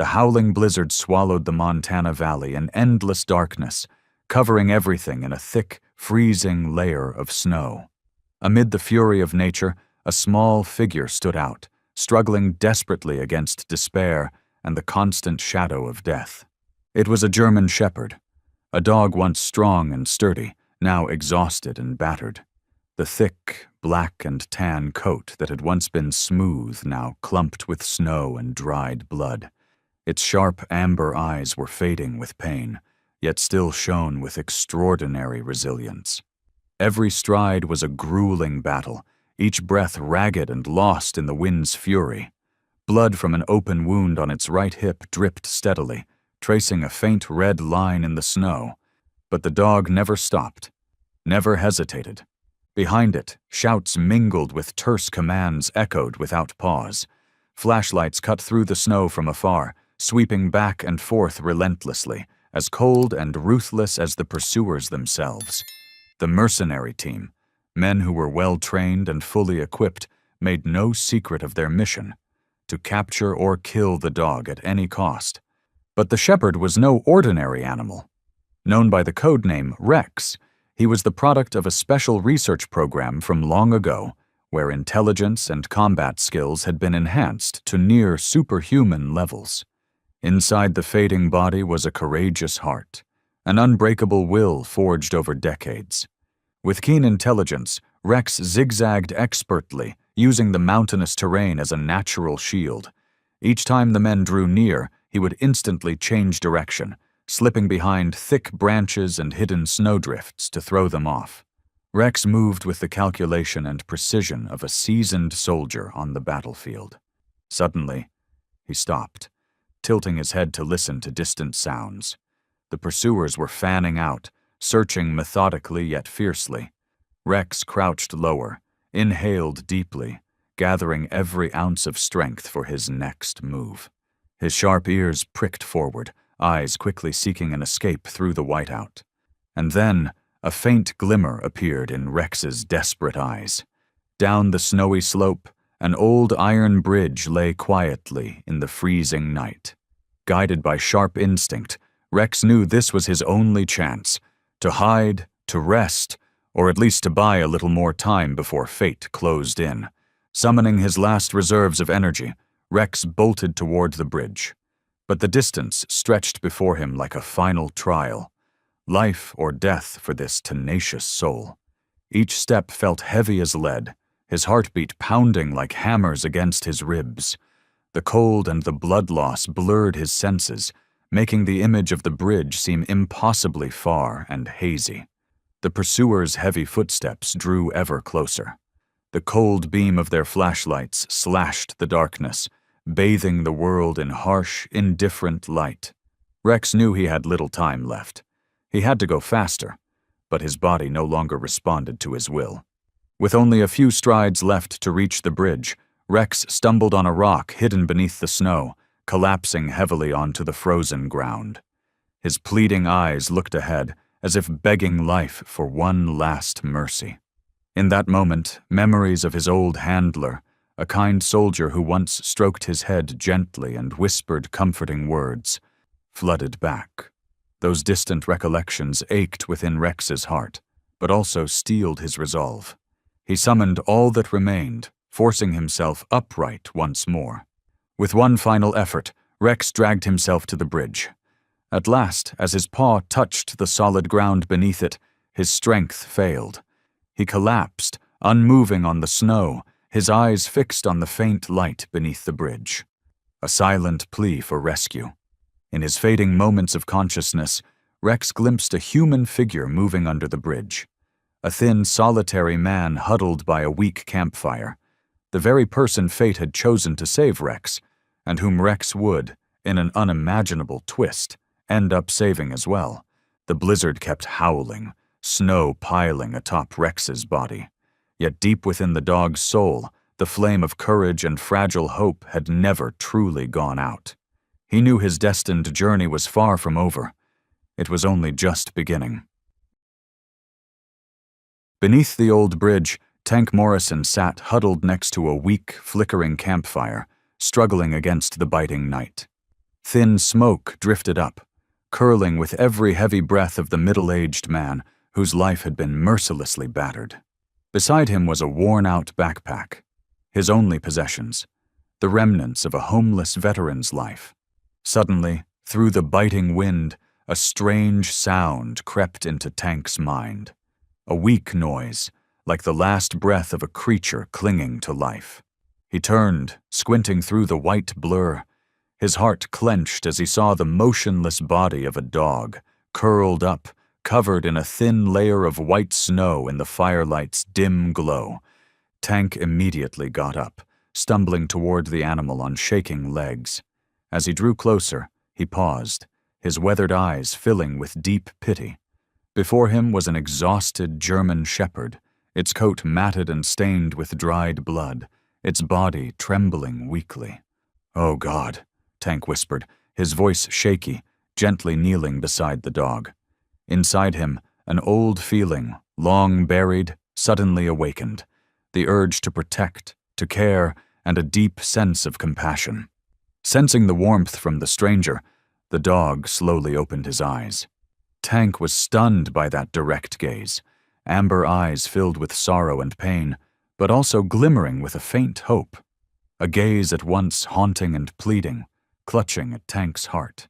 The howling blizzard swallowed the Montana Valley in endless darkness, covering everything in a thick, freezing layer of snow. Amid the fury of nature, a small figure stood out, struggling desperately against despair and the constant shadow of death. It was a German shepherd, a dog once strong and sturdy, now exhausted and battered. The thick, black and tan coat that had once been smooth now clumped with snow and dried blood. Its sharp amber eyes were fading with pain, yet still shone with extraordinary resilience. Every stride was a grueling battle, each breath ragged and lost in the wind's fury. Blood from an open wound on its right hip dripped steadily, tracing a faint red line in the snow. But the dog never stopped, never hesitated. Behind it, shouts mingled with terse commands echoed without pause. Flashlights cut through the snow from afar, sweeping back and forth relentlessly, as cold and ruthless as the pursuers themselves. The mercenary team, men who were well-trained and fully equipped, made no secret of their mission: to capture or kill the dog at any cost. But the shepherd was no ordinary animal. Known by the code name Rex, he was the product of a special research program from long ago, where intelligence and combat skills had been enhanced to near superhuman levels. Inside the fading body was a courageous heart, an unbreakable will forged over decades. With keen intelligence, Rex zigzagged expertly, using the mountainous terrain as a natural shield. Each time the men drew near, he would instantly change direction, slipping behind thick branches and hidden snowdrifts to throw them off. Rex moved with the calculation and precision of a seasoned soldier on the battlefield. Suddenly, he stopped, tilting his head to listen to distant sounds. The pursuers were fanning out, searching methodically yet fiercely. Rex crouched lower, inhaled deeply, gathering every ounce of strength for his next move. His sharp ears pricked forward, eyes quickly seeking an escape through the whiteout. And then, a faint glimmer appeared in Rex's desperate eyes. Down the snowy slope, an old iron bridge lay quietly in the freezing night. Guided by sharp instinct, Rex knew this was his only chance: to hide, to rest, or at least to buy a little more time before fate closed in. Summoning his last reserves of energy, Rex bolted toward the bridge. But the distance stretched before him like a final trial. Life or death for this tenacious soul. Each step felt heavy as lead, his heartbeat pounding like hammers against his ribs. The cold and the blood loss blurred his senses, making the image of the bridge seem impossibly far and hazy. The pursuers' heavy footsteps drew ever closer. The cold beam of their flashlights slashed the darkness, bathing the world in harsh, indifferent light. Rex knew he had little time left. He had to go faster, but his body no longer responded to his will. With only a few strides left to reach the bridge, Rex stumbled on a rock hidden beneath the snow, collapsing heavily onto the frozen ground. His pleading eyes looked ahead, as if begging life for one last mercy. In that moment, memories of his old handler, a kind soldier who once stroked his head gently and whispered comforting words, flooded back. Those distant recollections ached within Rex's heart, but also steeled his resolve. He summoned all that remained, forcing himself upright once more. With one final effort, Rex dragged himself to the bridge. At last, as his paw touched the solid ground beneath it, his strength failed. He collapsed, unmoving on the snow, his eyes fixed on the faint light beneath the bridge. A silent plea for rescue. In his fading moments of consciousness, Rex glimpsed a human figure moving under the bridge. A thin, solitary man huddled by a weak campfire. The very person fate had chosen to save Rex, and whom Rex would, in an unimaginable twist, end up saving as well. The blizzard kept howling, snow piling atop Rex's body. Yet deep within the dog's soul, the flame of courage and fragile hope had never truly gone out. He knew his destined journey was far from over. It was only just beginning. Beneath the old bridge, Tank Morrison sat huddled next to a weak, flickering campfire, struggling against the biting night. Thin smoke drifted up, curling with every heavy breath of the middle-aged man whose life had been mercilessly battered. Beside him was a worn-out backpack, his only possessions, the remnants of a homeless veteran's life. Suddenly, through the biting wind, a strange sound crept into Tank's mind. A weak noise, like the last breath of a creature clinging to life. He turned, squinting through the white blur. His heart clenched as he saw the motionless body of a dog, curled up, covered in a thin layer of white snow in the firelight's dim glow. Tank immediately got up, stumbling toward the animal on shaking legs. As he drew closer, he paused, his weathered eyes filling with deep pity. Before him was an exhausted German shepherd, its coat matted and stained with dried blood, its body trembling weakly. "Oh God," Tank whispered, his voice shaky, gently kneeling beside the dog. Inside him, an old feeling, long buried, suddenly awakened, the urge to protect, to care, and a deep sense of compassion. Sensing the warmth from the stranger, the dog slowly opened his eyes. Tank was stunned by that direct gaze, amber eyes filled with sorrow and pain, but also glimmering with a faint hope. A gaze at once haunting and pleading, clutching at Tank's heart.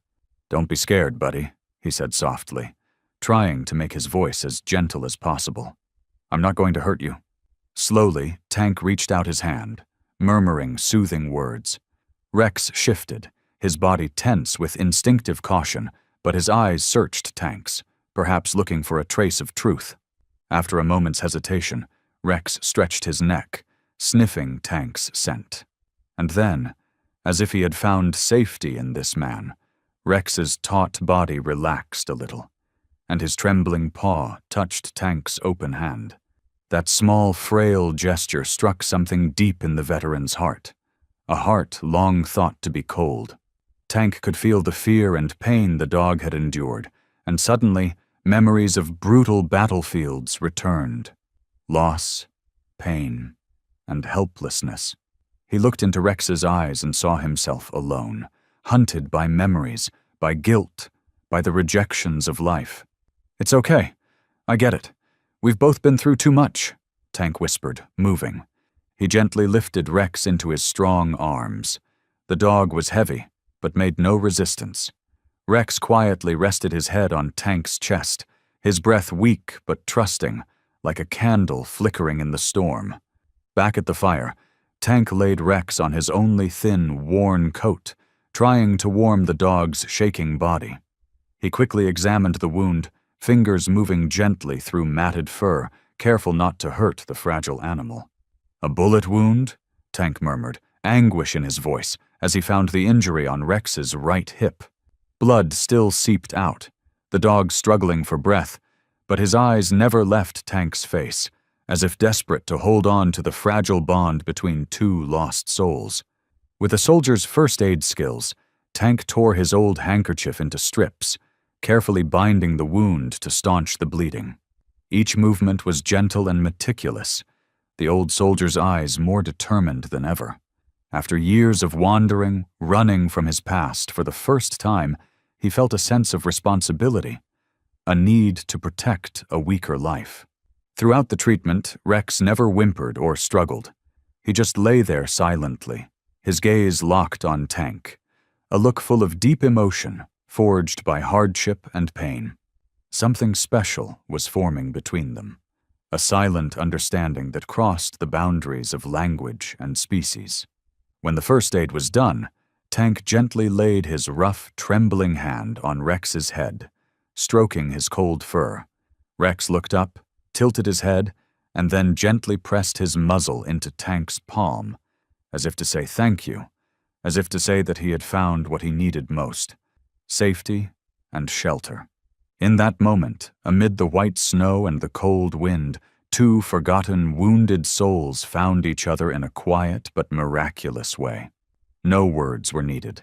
"Don't be scared, buddy," he said softly, trying to make his voice as gentle as possible. "I'm not going to hurt you." Slowly, Tank reached out his hand, murmuring soothing words. Rex shifted, his body tense with instinctive caution, but his eyes searched Tank's, perhaps looking for a trace of truth. After a moment's hesitation, Rex stretched his neck, sniffing Tank's scent. And then, as if he had found safety in this man, Rex's taut body relaxed a little, and his trembling paw touched Tank's open hand. That small, frail gesture struck something deep in the veteran's heart, a heart long thought to be cold. Tank could feel the fear and pain the dog had endured, and suddenly, memories of brutal battlefields returned. Loss, pain, and helplessness. He looked into Rex's eyes and saw himself alone, hunted by memories, by guilt, by the rejections of life. "It's okay. I get it. We've both been through too much," Tank whispered, moving. He gently lifted Rex into his strong arms. The dog was heavy, but made no resistance. Rex quietly rested his head on Tank's chest, his breath weak but trusting, like a candle flickering in the storm. Back at the fire, Tank laid Rex on his only thin, worn coat, trying to warm the dog's shaking body. He quickly examined the wound, fingers moving gently through matted fur, careful not to hurt the fragile animal. "A bullet wound?" Tank murmured, anguish in his voice, as he found the injury on Rex's right hip. Blood still seeped out, the dog struggling for breath, but his eyes never left Tank's face, as if desperate to hold on to the fragile bond between two lost souls. With a soldier's first aid skills, Tank tore his old handkerchief into strips, carefully binding the wound to staunch the bleeding. Each movement was gentle and meticulous, the old soldier's eyes more determined than ever. After years of wandering, running from his past, for the first time, he felt a sense of responsibility, a need to protect a weaker life. Throughout the treatment, Rex never whimpered or struggled. He just lay there silently, his gaze locked on Tank, a look full of deep emotion, forged by hardship and pain. Something special was forming between them, a silent understanding that crossed the boundaries of language and species. When the first aid was done, Tank gently laid his rough, trembling hand on Rex's head, stroking his cold fur. Rex looked up, tilted his head, and then gently pressed his muzzle into Tank's palm, as if to say thank you, as if to say that he had found what he needed most: safety and shelter. In that moment, amid the white snow and the cold wind, two forgotten, wounded souls found each other in a quiet but miraculous way. No words were needed.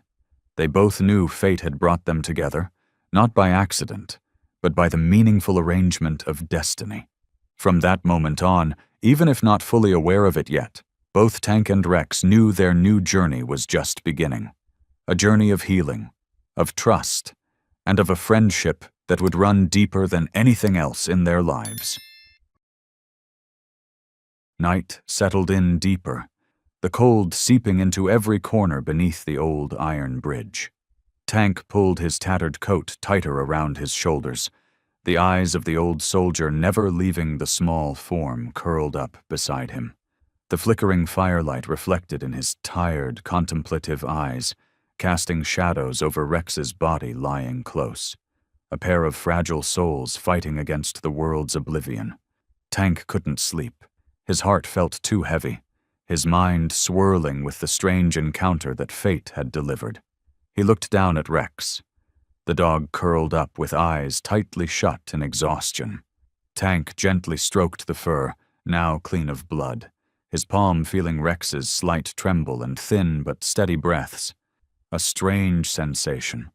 They both knew fate had brought them together, not by accident, but by the meaningful arrangement of destiny. From that moment on, even if not fully aware of it yet, both Tank and Rex knew their new journey was just beginning. A journey of healing, of trust, and of a friendship that would run deeper than anything else in their lives. Night settled in deeper, the cold seeping into every corner beneath the old iron bridge. Tank pulled his tattered coat tighter around his shoulders, the eyes of the old soldier never leaving the small form curled up beside him. The flickering firelight reflected in his tired, contemplative eyes, casting shadows over Rex's body lying close. A pair of fragile souls fighting against the world's oblivion. Tank couldn't sleep. His heart felt too heavy, his mind swirling with the strange encounter that fate had delivered. He looked down at Rex. The dog curled up with eyes tightly shut in exhaustion. Tank gently stroked the fur, now clean of blood, his palm feeling Rex's slight tremble and thin but steady breaths. A strange sensation.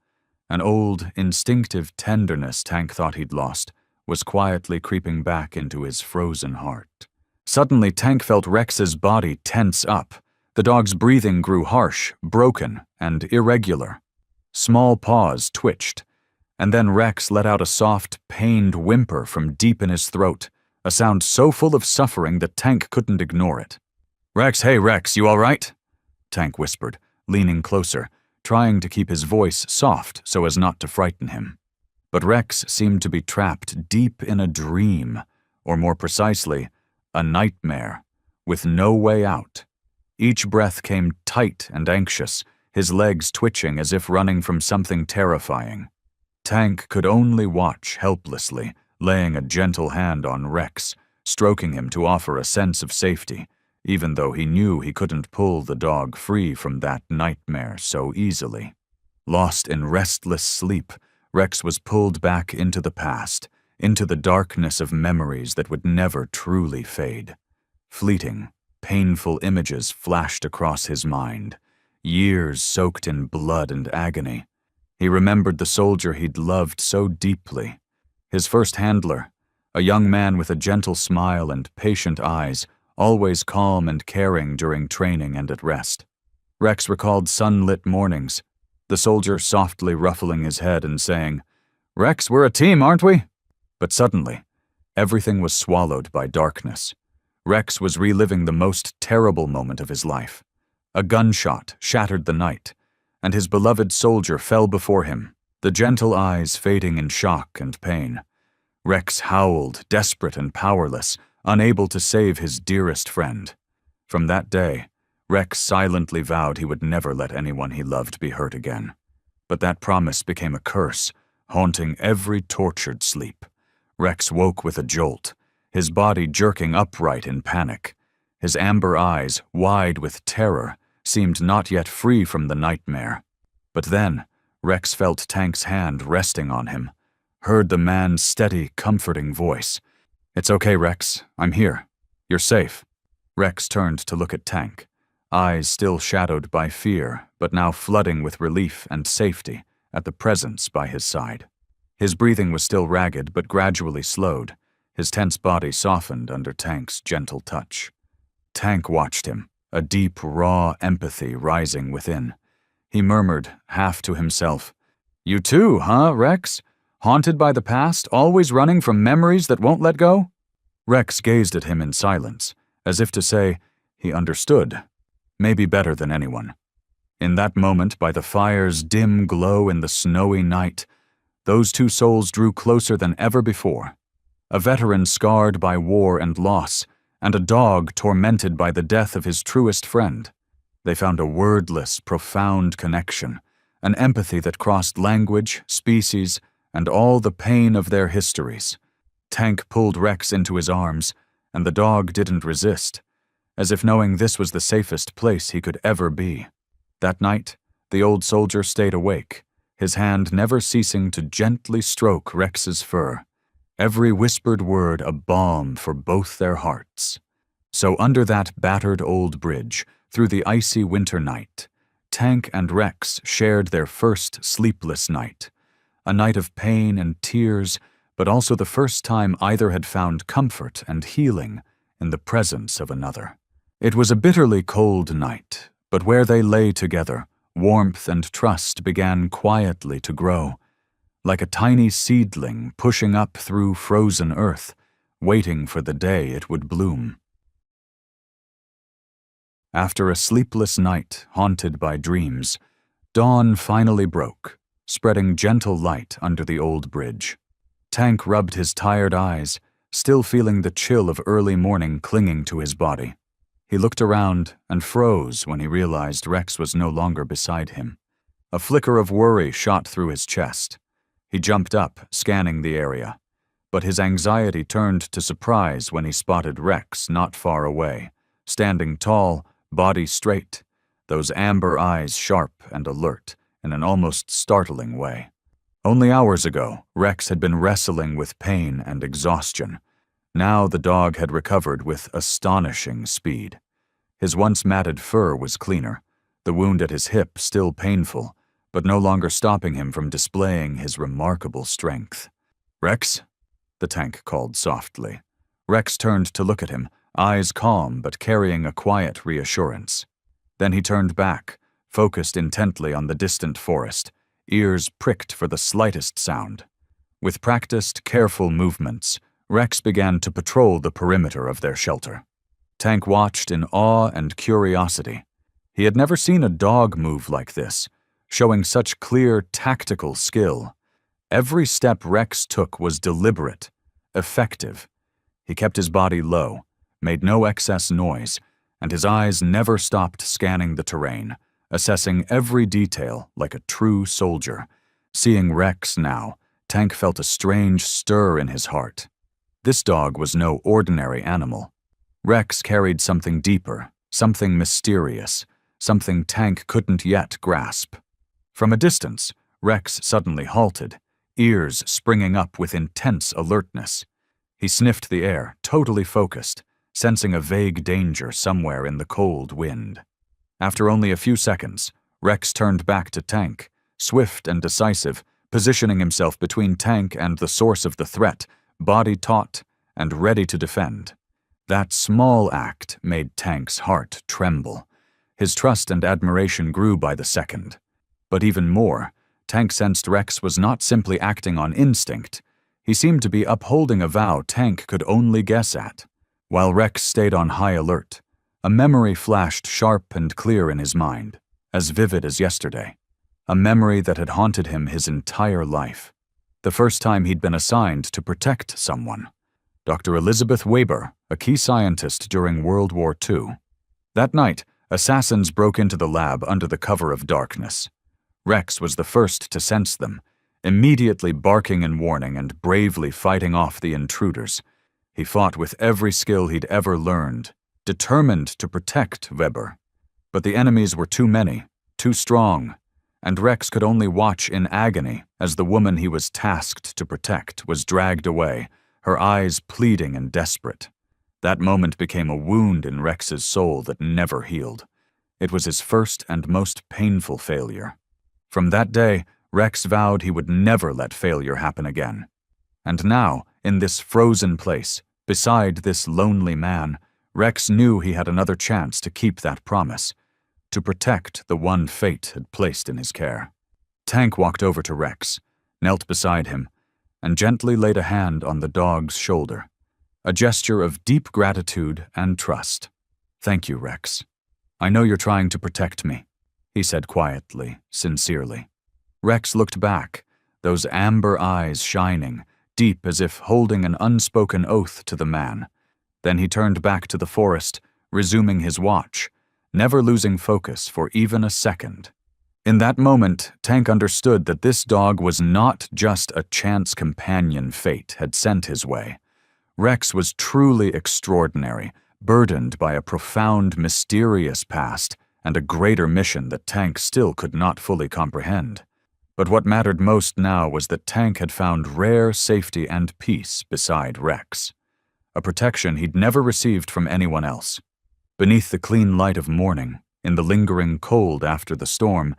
An old, instinctive tenderness Tank thought he'd lost was quietly creeping back into his frozen heart. Suddenly, Tank felt Rex's body tense up. The dog's breathing grew harsh, broken, and irregular. Small paws twitched, and then Rex let out a soft, pained whimper from deep in his throat, a sound so full of suffering that Tank couldn't ignore it. Hey Rex, you all right?" Tank whispered, leaning closer, trying to keep his voice soft so as not to frighten him. But Rex seemed to be trapped deep in a dream, or more precisely, a nightmare, with no way out. Each breath came tight and anxious, his legs twitching as if running from something terrifying. Tank could only watch helplessly, laying a gentle hand on Rex, stroking him to offer a sense of safety, even though he knew he couldn't pull the dog free from that nightmare so easily. Lost in restless sleep, Rex was pulled back into the past, into the darkness of memories that would never truly fade. Fleeting, painful images flashed across his mind, years soaked in blood and agony. He remembered the soldier he'd loved so deeply. His first handler, a young man with a gentle smile and patient eyes, always calm and caring during training and at rest. Rex recalled sunlit mornings, the soldier softly ruffling his head and saying, "Rex, we're a team, aren't we?" But suddenly, everything was swallowed by darkness. Rex was reliving the most terrible moment of his life. A gunshot shattered the night, and his beloved soldier fell before him, the gentle eyes fading in shock and pain. Rex howled, desperate and powerless, unable to save his dearest friend. From that day, Rex silently vowed he would never let anyone he loved be hurt again. But that promise became a curse, haunting every tortured sleep. Rex woke with a jolt, his body jerking upright in panic. His amber eyes, wide with terror, seemed not yet free from the nightmare. But then, Rex felt Tank's hand resting on him, heard the man's steady, comforting voice. "It's okay, Rex. I'm here. You're safe." Rex turned to look at Tank, eyes still shadowed by fear, but now flooding with relief and safety at the presence by his side. His breathing was still ragged but gradually slowed, his tense body softened under Tank's gentle touch. Tank watched him, a deep, raw empathy rising within. He murmured, half to himself, "You too, huh, Rex? Haunted by the past, always running from memories that won't let go?" Rex gazed at him in silence, as if to say he understood, maybe better than anyone. In that moment, by the fire's dim glow in the snowy night, those two souls drew closer than ever before. A veteran scarred by war and loss, and a dog tormented by the death of his truest friend. They found a wordless, profound connection, an empathy that crossed language, species, and all the pain of their histories. Tank pulled Rex into his arms, and the dog didn't resist, as if knowing this was the safest place he could ever be. That night, the old soldier stayed awake, his hand never ceasing to gently stroke Rex's fur, every whispered word a balm for both their hearts. So under that battered old bridge, through the icy winter night, Tank and Rex shared their first sleepless night, a night of pain and tears, but also the first time either had found comfort and healing in the presence of another. It was a bitterly cold night, but where they lay together, warmth and trust began quietly to grow, like a tiny seedling pushing up through frozen earth, waiting for the day it would bloom. After a sleepless night haunted by dreams, dawn finally broke, spreading gentle light under the old bridge. Tank rubbed his tired eyes, still feeling the chill of early morning clinging to his body. He looked around and froze when he realized Rex was no longer beside him. A flicker of worry shot through his chest. He jumped up, scanning the area. But his anxiety turned to surprise when he spotted Rex not far away, standing tall, body straight, those amber eyes sharp and alert in an almost startling way. Only hours ago, Rex had been wrestling with pain and exhaustion. Now the dog had recovered with astonishing speed. His once matted fur was cleaner, the wound at his hip still painful, but no longer stopping him from displaying his remarkable strength. "Rex?" the tank called softly. Rex turned to look at him, eyes calm but carrying a quiet reassurance. Then he turned back, focused intently on the distant forest, ears pricked for the slightest sound. With practiced, careful movements, Rex began to patrol the perimeter of their shelter. Tank watched in awe and curiosity. He had never seen a dog move like this, showing such clear tactical skill. Every step Rex took was deliberate, effective. He kept his body low, made no excess noise, and his eyes never stopped scanning the terrain, assessing every detail like a true soldier. Seeing Rex now, Tank felt a strange stir in his heart. This dog was no ordinary animal. Rex carried something deeper, something mysterious, something Tank couldn't yet grasp. From a distance, Rex suddenly halted, ears springing up with intense alertness. He sniffed the air, totally focused, sensing a vague danger somewhere in the cold wind. After only a few seconds, Rex turned back to Tank, swift and decisive, positioning himself between Tank and the source of the threat, body taut and ready to defend. That small act made Tank's heart tremble. His trust and admiration grew by the second. But even more, Tank sensed Rex was not simply acting on instinct. He seemed to be upholding a vow Tank could only guess at. While Rex stayed on high alert, a memory flashed sharp and clear in his mind, as vivid as yesterday. A memory that had haunted him his entire life. The first time he'd been assigned to protect someone. Dr. Elizabeth Weber, a key scientist during World War II. That night, assassins broke into the lab under the cover of darkness. Rex was the first to sense them, immediately barking in warning and bravely fighting off the intruders. He fought with every skill he'd ever learned, determined to protect Weber. But the enemies were too many, too strong, and Rex could only watch in agony as the woman he was tasked to protect was dragged away, her eyes pleading and desperate. That moment became a wound in Rex's soul that never healed. It was his first and most painful failure. From that day, Rex vowed he would never let failure happen again. And now, in this frozen place, beside this lonely man, Rex knew he had another chance to keep that promise, to protect the one fate had placed in his care. Tank walked over to Rex, knelt beside him, and gently laid a hand on the dog's shoulder, a gesture of deep gratitude and trust. "Thank you, Rex. I know you're trying to protect me," he said quietly, sincerely. Rex looked back, those amber eyes shining, deep as if holding an unspoken oath to the man. Then he turned back to the forest, resuming his watch, never losing focus for even a second. In that moment, Tank understood that this dog was not just a chance companion fate had sent his way. Rex was truly extraordinary, burdened by a profound, mysterious past and a greater mission that Tank still could not fully comprehend. But what mattered most now was that Tank had found rare safety and peace beside Rex, a protection he'd never received from anyone else. Beneath the clean light of morning, in the lingering cold after the storm,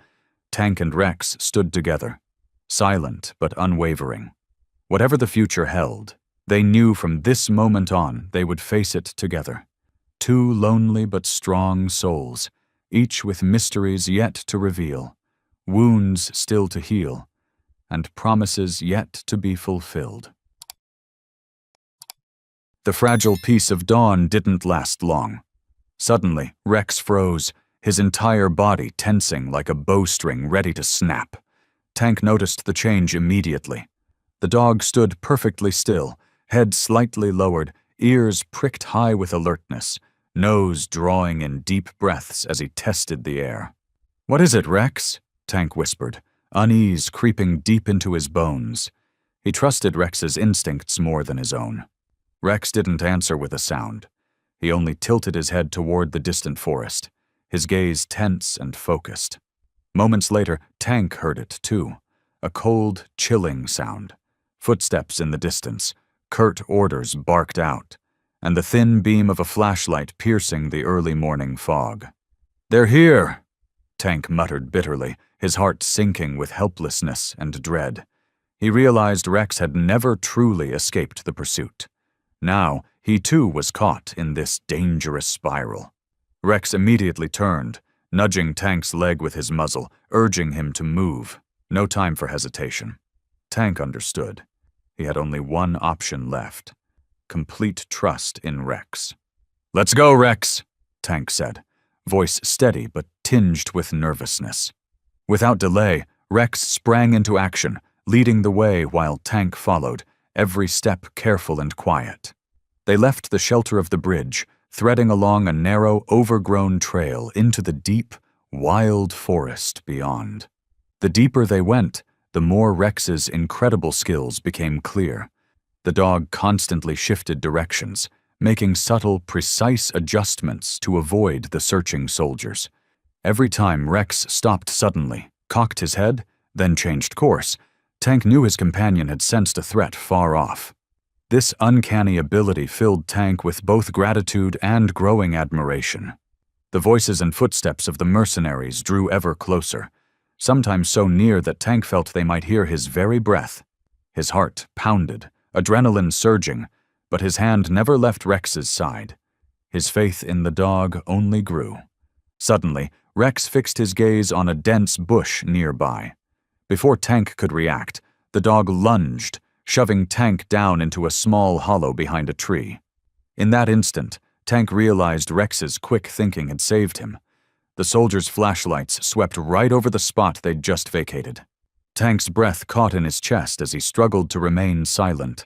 Tank and Rex stood together, silent but unwavering. Whatever the future held, they knew from this moment on they would face it together. Two lonely but strong souls, each with mysteries yet to reveal, wounds still to heal, and promises yet to be fulfilled. The fragile peace of dawn didn't last long. Suddenly, Rex froze, his entire body tensing like a bowstring ready to snap. Tank noticed the change immediately. The dog stood perfectly still, head slightly lowered, ears pricked high with alertness, nose drawing in deep breaths as he tested the air. "What is it, Rex?" Tank whispered, unease creeping deep into his bones. He trusted Rex's instincts more than his own. Rex didn't answer with a sound. He only tilted his head toward the distant forest, his gaze tense and focused. Moments later, Tank heard it too, a cold, chilling sound. Footsteps in the distance, curt orders barked out, and the thin beam of a flashlight piercing the early morning fog. "They're here," Tank muttered bitterly, his heart sinking with helplessness and dread. He realized Rex had never truly escaped the pursuit. Now, he too was caught in this dangerous spiral. Rex immediately turned, nudging Tank's leg with his muzzle, urging him to move. No time for hesitation. Tank understood. He had only one option left: complete trust in Rex. "Let's go, Rex," Tank said, voice steady but tinged with nervousness. Without delay, Rex sprang into action, leading the way while Tank followed, every step careful and quiet. They left the shelter of the bridge, threading along a narrow, overgrown trail into the deep, wild forest beyond. The deeper they went, the more Rex's incredible skills became clear. The dog constantly shifted directions, making subtle, precise adjustments to avoid the searching soldiers. Every time Rex stopped suddenly, cocked his head, then changed course, Tank knew his companion had sensed a threat far off. This uncanny ability filled Tank with both gratitude and growing admiration. The voices and footsteps of the mercenaries drew ever closer, sometimes so near that Tank felt they might hear his very breath. His heart pounded, adrenaline surging, but his hand never left Rex's side. His faith in the dog only grew. Suddenly, Rex fixed his gaze on a dense bush nearby. Before Tank could react, the dog lunged, shoving Tank down into a small hollow behind a tree. In that instant, Tank realized Rex's quick thinking had saved him. The soldiers' flashlights swept right over the spot they'd just vacated. Tank's breath caught in his chest as he struggled to remain silent,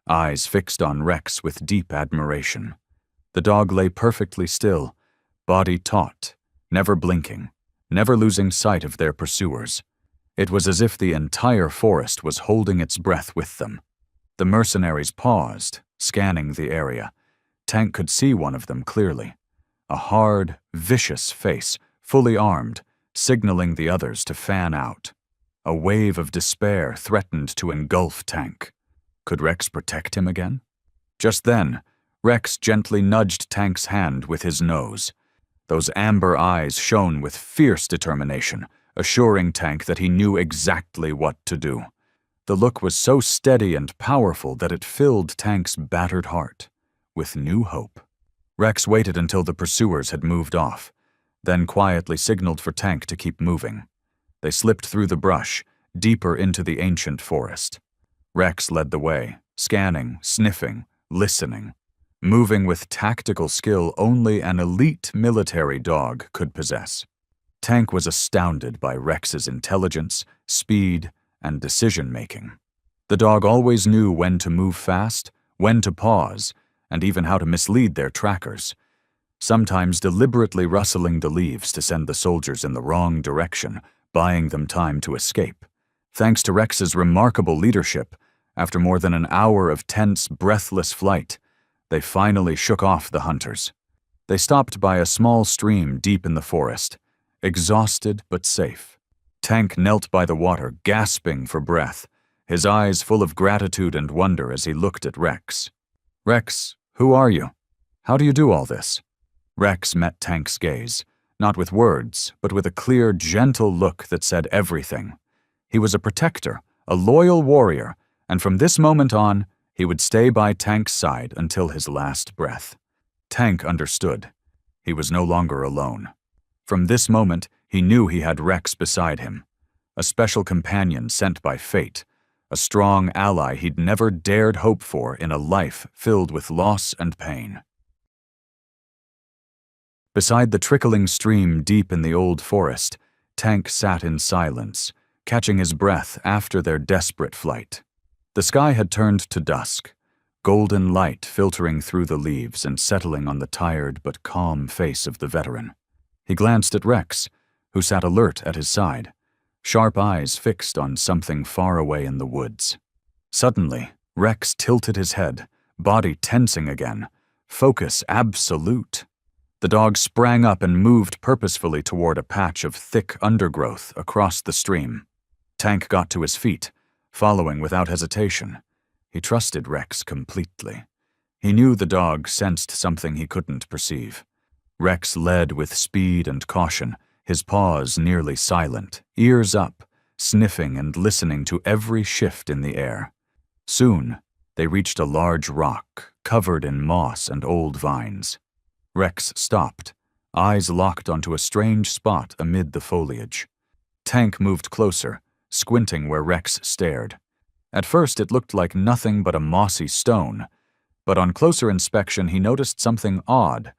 eyes fixed on Rex with deep admiration. The dog lay perfectly still, body taut, never blinking, never losing sight of their pursuers. It was as if the entire forest was holding its breath with them. The mercenaries paused, scanning the area. Tank could see one of them clearly. A hard, vicious face, fully armed, signaling the others to fan out. A wave of despair threatened to engulf Tank. Could Rex protect him again? Just then, Rex gently nudged Tank's hand with his nose. Those amber eyes shone with fierce determination, assuring Tank that he knew exactly what to do. The look was so steady and powerful that it filled Tank's battered heart with new hope. Rex waited until the pursuers had moved off, then quietly signaled for Tank to keep moving. They slipped through the brush, deeper into the ancient forest. Rex led the way, scanning, sniffing, listening, moving with tactical skill only an elite military dog could possess. Tank was astounded by Rex's intelligence, speed, and decision-making. The dog always knew when to move fast, when to pause, and even how to mislead their trackers, sometimes deliberately rustling the leaves to send the soldiers in the wrong direction, buying them time to escape. Thanks to Rex's remarkable leadership, after more than an hour of tense, breathless flight, they finally shook off the hunters. They stopped by a small stream deep in the forest, exhausted but safe. Tank knelt by the water, gasping for breath, his eyes full of gratitude and wonder as he looked at Rex. "Rex, who are you? How do you do all this?" Rex met Tank's gaze, not with words, but with a clear, gentle look that said everything. He was a protector, a loyal warrior, and from this moment on, he would stay by Tank's side until his last breath. Tank understood. He was no longer alone. From this moment, he knew he had Rex beside him, a special companion sent by fate, a strong ally he'd never dared hope for in a life filled with loss and pain. Beside the trickling stream deep in the old forest, Tank sat in silence, catching his breath after their desperate flight. The sky had turned to dusk, golden light filtering through the leaves and settling on the tired but calm face of the veteran. He glanced at Rex, who sat alert at his side, sharp eyes fixed on something far away in the woods. Suddenly, Rex tilted his head, body tensing again, focus absolute. The dog sprang up and moved purposefully toward a patch of thick undergrowth across the stream. Tank got to his feet, following without hesitation. He trusted Rex completely. He knew the dog sensed something he couldn't perceive. Rex led with speed and caution, his paws nearly silent, ears up, sniffing and listening to every shift in the air. Soon, they reached a large rock, covered in moss and old vines. Rex stopped, eyes locked onto a strange spot amid the foliage. Tank moved closer, squinting where Rex stared. At first it looked like nothing but a mossy stone, but on closer inspection he noticed something odd.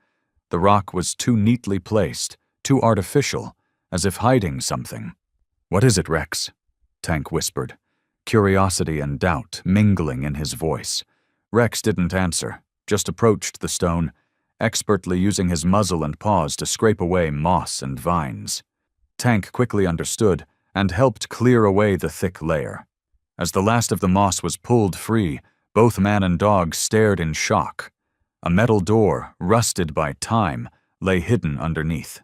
The rock was too neatly placed, too artificial, as if hiding something. "What is it, Rex?" Tank whispered, curiosity and doubt mingling in his voice. Rex didn't answer, just approached the stone, expertly using his muzzle and paws to scrape away moss and vines. Tank quickly understood and helped clear away the thick layer. As the last of the moss was pulled free, both man and dog stared in shock. A metal door, rusted by time, lay hidden underneath.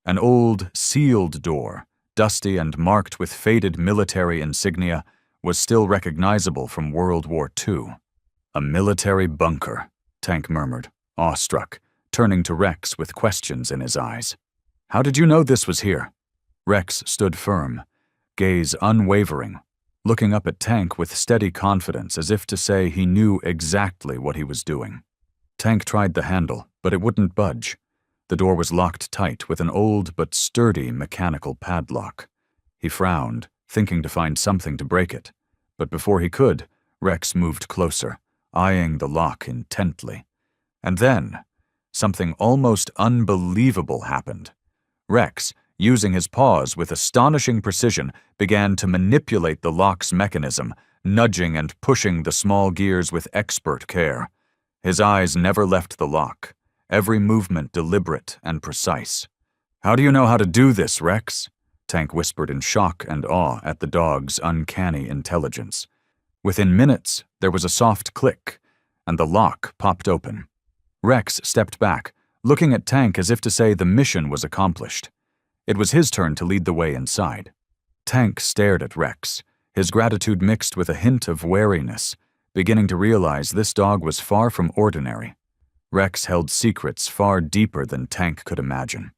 An old, sealed door, dusty and marked with faded military insignia, was still recognizable from World War II. "A military bunker," Tank murmured, awestruck, turning to Rex with questions in his eyes. "How did you know this was here?" Rex stood firm, gaze unwavering, looking up at Tank with steady confidence as if to say he knew exactly what he was doing. Tank tried the handle, but it wouldn't budge. The door was locked tight with an old but sturdy mechanical padlock. He frowned, thinking to find something to break it, but before he could, Rex moved closer, eyeing the lock intently. And then, something almost unbelievable happened. Rex, using his paws with astonishing precision, began to manipulate the lock's mechanism, nudging and pushing the small gears with expert care. His eyes never left the lock, every movement deliberate and precise. "How do you know how to do this, Rex?" Tank whispered in shock and awe at the dog's uncanny intelligence. Within minutes, there was a soft click, and the lock popped open. Rex stepped back, looking at Tank as if to say the mission was accomplished. It was his turn to lead the way inside. Tank stared at Rex, his gratitude mixed with a hint of wariness, beginning to realize this dog was far from ordinary. Rex held secrets far deeper than Tank could imagine.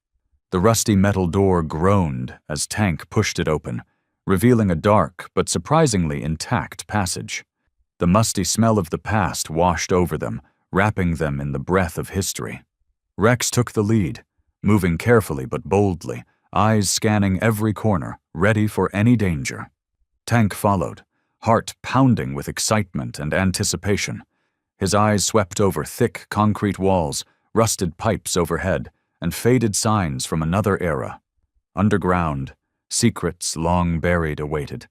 The rusty metal door groaned as Tank pushed it open, revealing a dark but surprisingly intact passage. The musty smell of the past washed over them, wrapping them in the breath of history. Rex took the lead, moving carefully but boldly, eyes scanning every corner, ready for any danger. Tank followed, heart pounding with excitement and anticipation. His eyes swept over thick concrete walls, rusted pipes overhead, and faded signs from another era. Underground, secrets long buried awaited.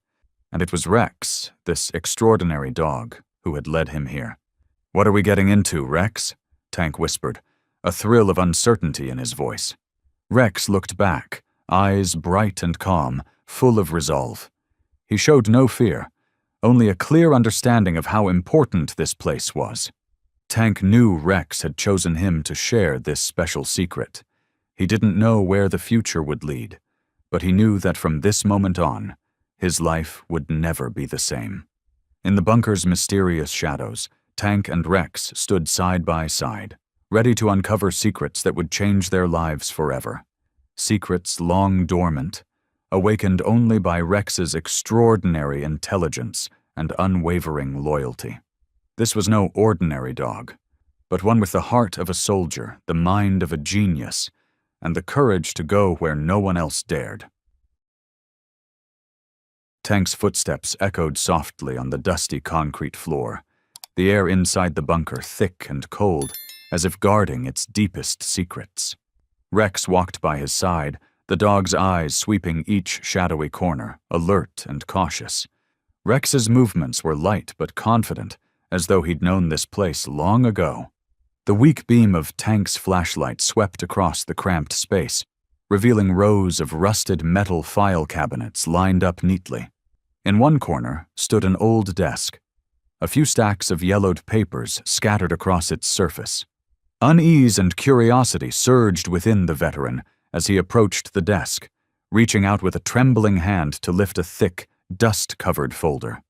And it was Rex, this extraordinary dog, who had led him here. "What are we getting into, Rex?" Tank whispered, a thrill of uncertainty in his voice. Rex looked back, eyes bright and calm, full of resolve. He showed no fear, only a clear understanding of how important this place was. Tank knew Rex had chosen him to share this special secret. He didn't know where the future would lead, but he knew that from this moment on, his life would never be the same. In the bunker's mysterious shadows, Tank and Rex stood side by side, ready to uncover secrets that would change their lives forever. Secrets long dormant, awakened only by Rex's extraordinary intelligence and unwavering loyalty. This was no ordinary dog, but one with the heart of a soldier, the mind of a genius, and the courage to go where no one else dared. Tank's footsteps echoed softly on the dusty concrete floor, the air inside the bunker thick and cold, as if guarding its deepest secrets. Rex walked by his side, the dog's eyes sweeping each shadowy corner, alert and cautious. Rex's movements were light but confident, as though he'd known this place long ago. The weak beam of Tank's flashlight swept across the cramped space, revealing rows of rusted metal file cabinets lined up neatly. In one corner stood an old desk, a few stacks of yellowed papers scattered across its surface. Unease and curiosity surged within the veteran as he approached the desk, reaching out with a trembling hand to lift a thick, dust-covered folder.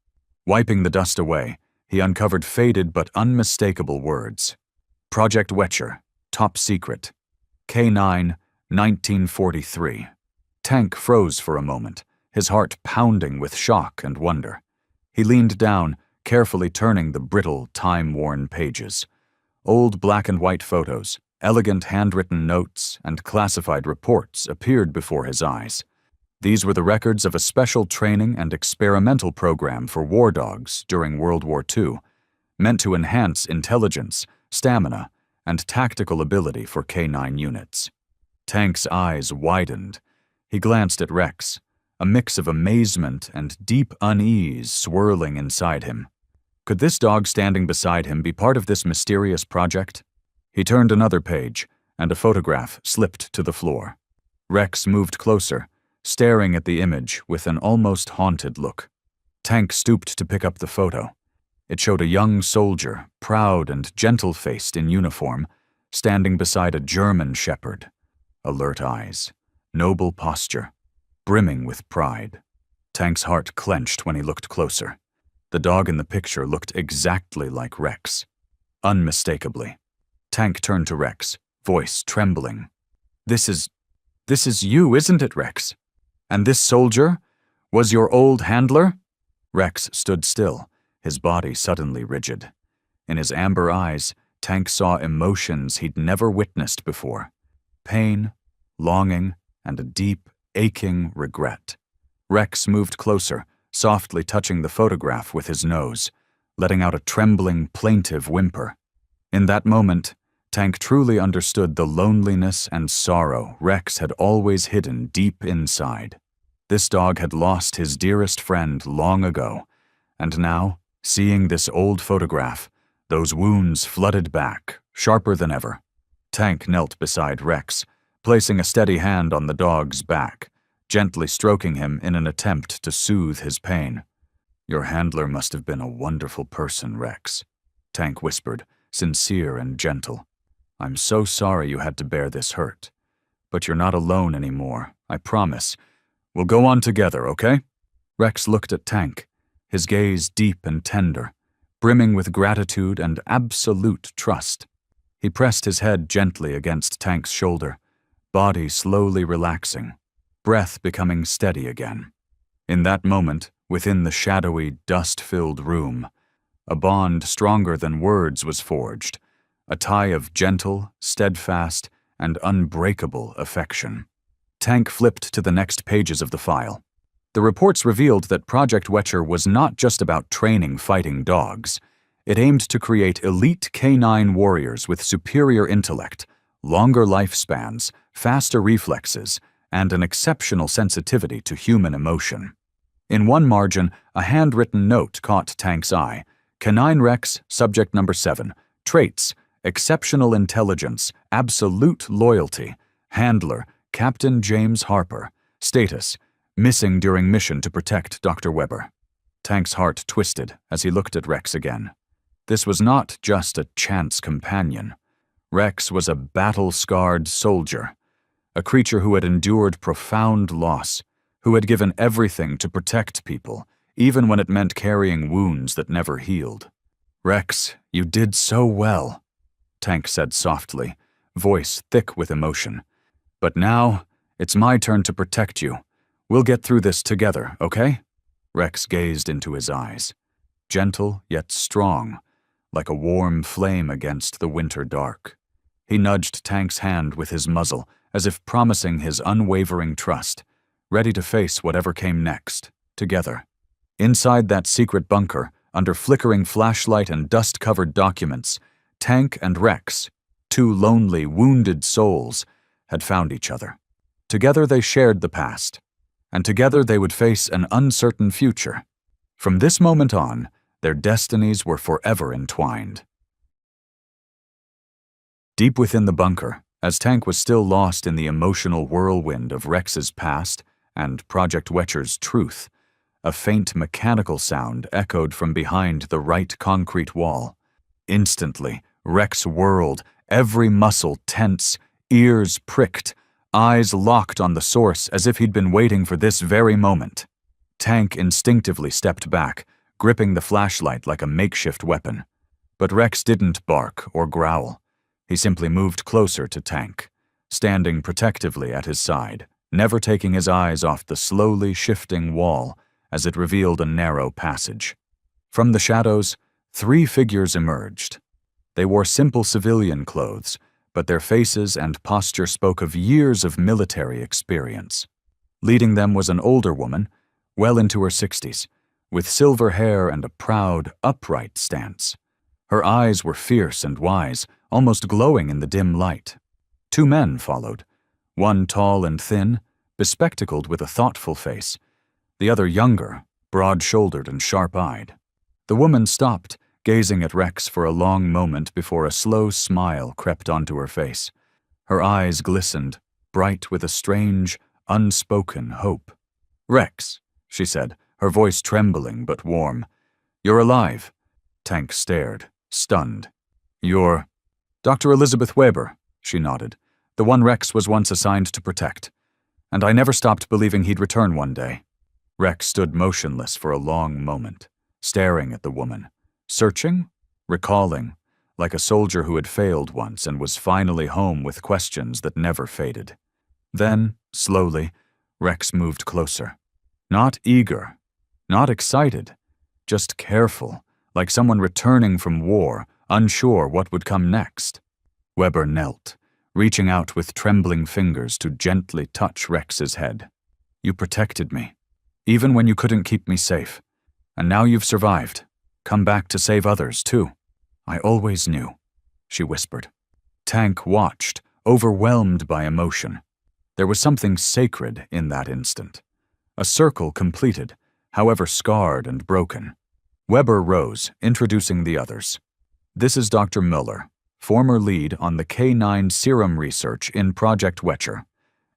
Wiping the dust away, he uncovered faded but unmistakable words. Project WWII, Top Secret, K9, 1943. Tank froze for a moment, his heart pounding with shock and wonder. He leaned down, carefully turning the brittle, time-worn pages. Old black-and-white photos, elegant handwritten notes, and classified reports appeared before his eyes. These were the records of a special training and experimental program for war dogs during World War II, meant to enhance intelligence, stamina, and tactical ability for K9 units. Tank's eyes widened. He glanced at Rex, a mix of amazement and deep unease swirling inside him. Could this dog standing beside him be part of this mysterious project? He turned another page, and a photograph slipped to the floor. Rex moved closer, staring at the image with an almost haunted look. Tank stooped to pick up the photo. It showed a young soldier, proud and gentle-faced in uniform, standing beside a German shepherd. Alert eyes, noble posture, brimming with pride. Tank's heart clenched when he looked closer. The dog in the picture looked exactly like Rex. Unmistakably. Tank turned to Rex, voice trembling. This is you, isn't it, Rex? And this soldier was your old handler?" Rex stood still, his body suddenly rigid. In his amber eyes, Tank saw emotions he'd never witnessed before. Pain, longing, and a deep, aching regret. Rex moved closer, softly touching the photograph with his nose, letting out a trembling, plaintive whimper. In that moment, Tank truly understood the loneliness and sorrow Rex had always hidden deep inside. This dog had lost his dearest friend long ago, and now, seeing this old photograph, those wounds flooded back, sharper than ever. Tank knelt beside Rex, placing a steady hand on the dog's back, gently stroking him in an attempt to soothe his pain. "Your handler must have been a wonderful person, Rex," Tank whispered, sincere and gentle. "I'm so sorry you had to bear this hurt. But you're not alone anymore, I promise. We'll go on together, okay?" Rex looked at Tank, his gaze deep and tender, brimming with gratitude and absolute trust. He pressed his head gently against Tank's shoulder, body slowly relaxing, breath becoming steady again. In that moment, within the shadowy, dust-filled room, a bond stronger than words was forged, a tie of gentle, steadfast, and unbreakable affection. Tank flipped to the next pages of the file. The reports revealed that Project WWII was not just about training fighting dogs. It aimed to create elite K9 warriors with superior intellect, longer lifespans, faster reflexes, and an exceptional sensitivity to human emotion. In one margin, a handwritten note caught Tank's eye. Canine Rex, subject number 7. Traits: exceptional intelligence, absolute loyalty. Handler: Captain James Harper. Status: missing during mission to protect Dr. Weber. Tank's heart twisted as he looked at Rex again. This was not just a chance companion. Rex was a battle-scarred soldier, a creature who had endured profound loss, who had given everything to protect people, even when it meant carrying wounds that never healed. "Rex, you did so well," Tank said softly, voice thick with emotion. "But now, it's my turn to protect you. We'll get through this together, okay?" Rex gazed into his eyes, gentle yet strong, like a warm flame against the winter dark. He nudged Tank's hand with his muzzle, as if promising his unwavering trust, ready to face whatever came next, together. Inside that secret bunker, under flickering flashlight and dust-covered documents, Tank and Rex, two lonely, wounded souls, had found each other. Together they shared the past, and together they would face an uncertain future. From this moment on, their destinies were forever entwined. Deep within the bunker, as Tank was still lost in the emotional whirlwind of Rex's past and Project WWII's truth, a faint mechanical sound echoed from behind the right concrete wall. Instantly, Rex whirled, every muscle tense, ears pricked, eyes locked on the source as if he'd been waiting for this very moment. Tank instinctively stepped back, gripping the flashlight like a makeshift weapon. But Rex didn't bark or growl. He simply moved closer to Tank, standing protectively at his side, never taking his eyes off the slowly shifting wall as it revealed a narrow passage. From the shadows, 3 figures emerged. They wore simple civilian clothes, but their faces and posture spoke of years of military experience. Leading them was an older woman, well into her 60s, with silver hair and a proud, upright stance. Her eyes were fierce and wise, almost glowing in the dim light. 2 men followed, one tall and thin, bespectacled with a thoughtful face, the other younger, broad-shouldered and sharp-eyed. The woman stopped, gazing at Rex for a long moment before a slow smile crept onto her face. Her eyes glistened, bright with a strange, unspoken hope. "Rex," she said, her voice trembling but warm. "You're alive." Tank stared, stunned. "You're Dr. Elizabeth Weber," she nodded, "the one Rex was once assigned to protect. And I never stopped believing he'd return one day." Rex stood motionless for a long moment, staring at the woman, searching, recalling, like a soldier who had failed once and was finally home with questions that never faded. Then, slowly, Rex moved closer. Not eager, not excited, just careful, like someone returning from war, unsure what would come next. Weber knelt, reaching out with trembling fingers to gently touch Rex's head. "You protected me, even when you couldn't keep me safe. And now you've survived. Come back to save others, too. I always knew," she whispered. Tank watched, overwhelmed by emotion. There was something sacred in that instant. A circle completed, however scarred and broken. Weber rose, introducing the others. "This is Dr. Mueller, former lead on the K9 serum research in Project WWII.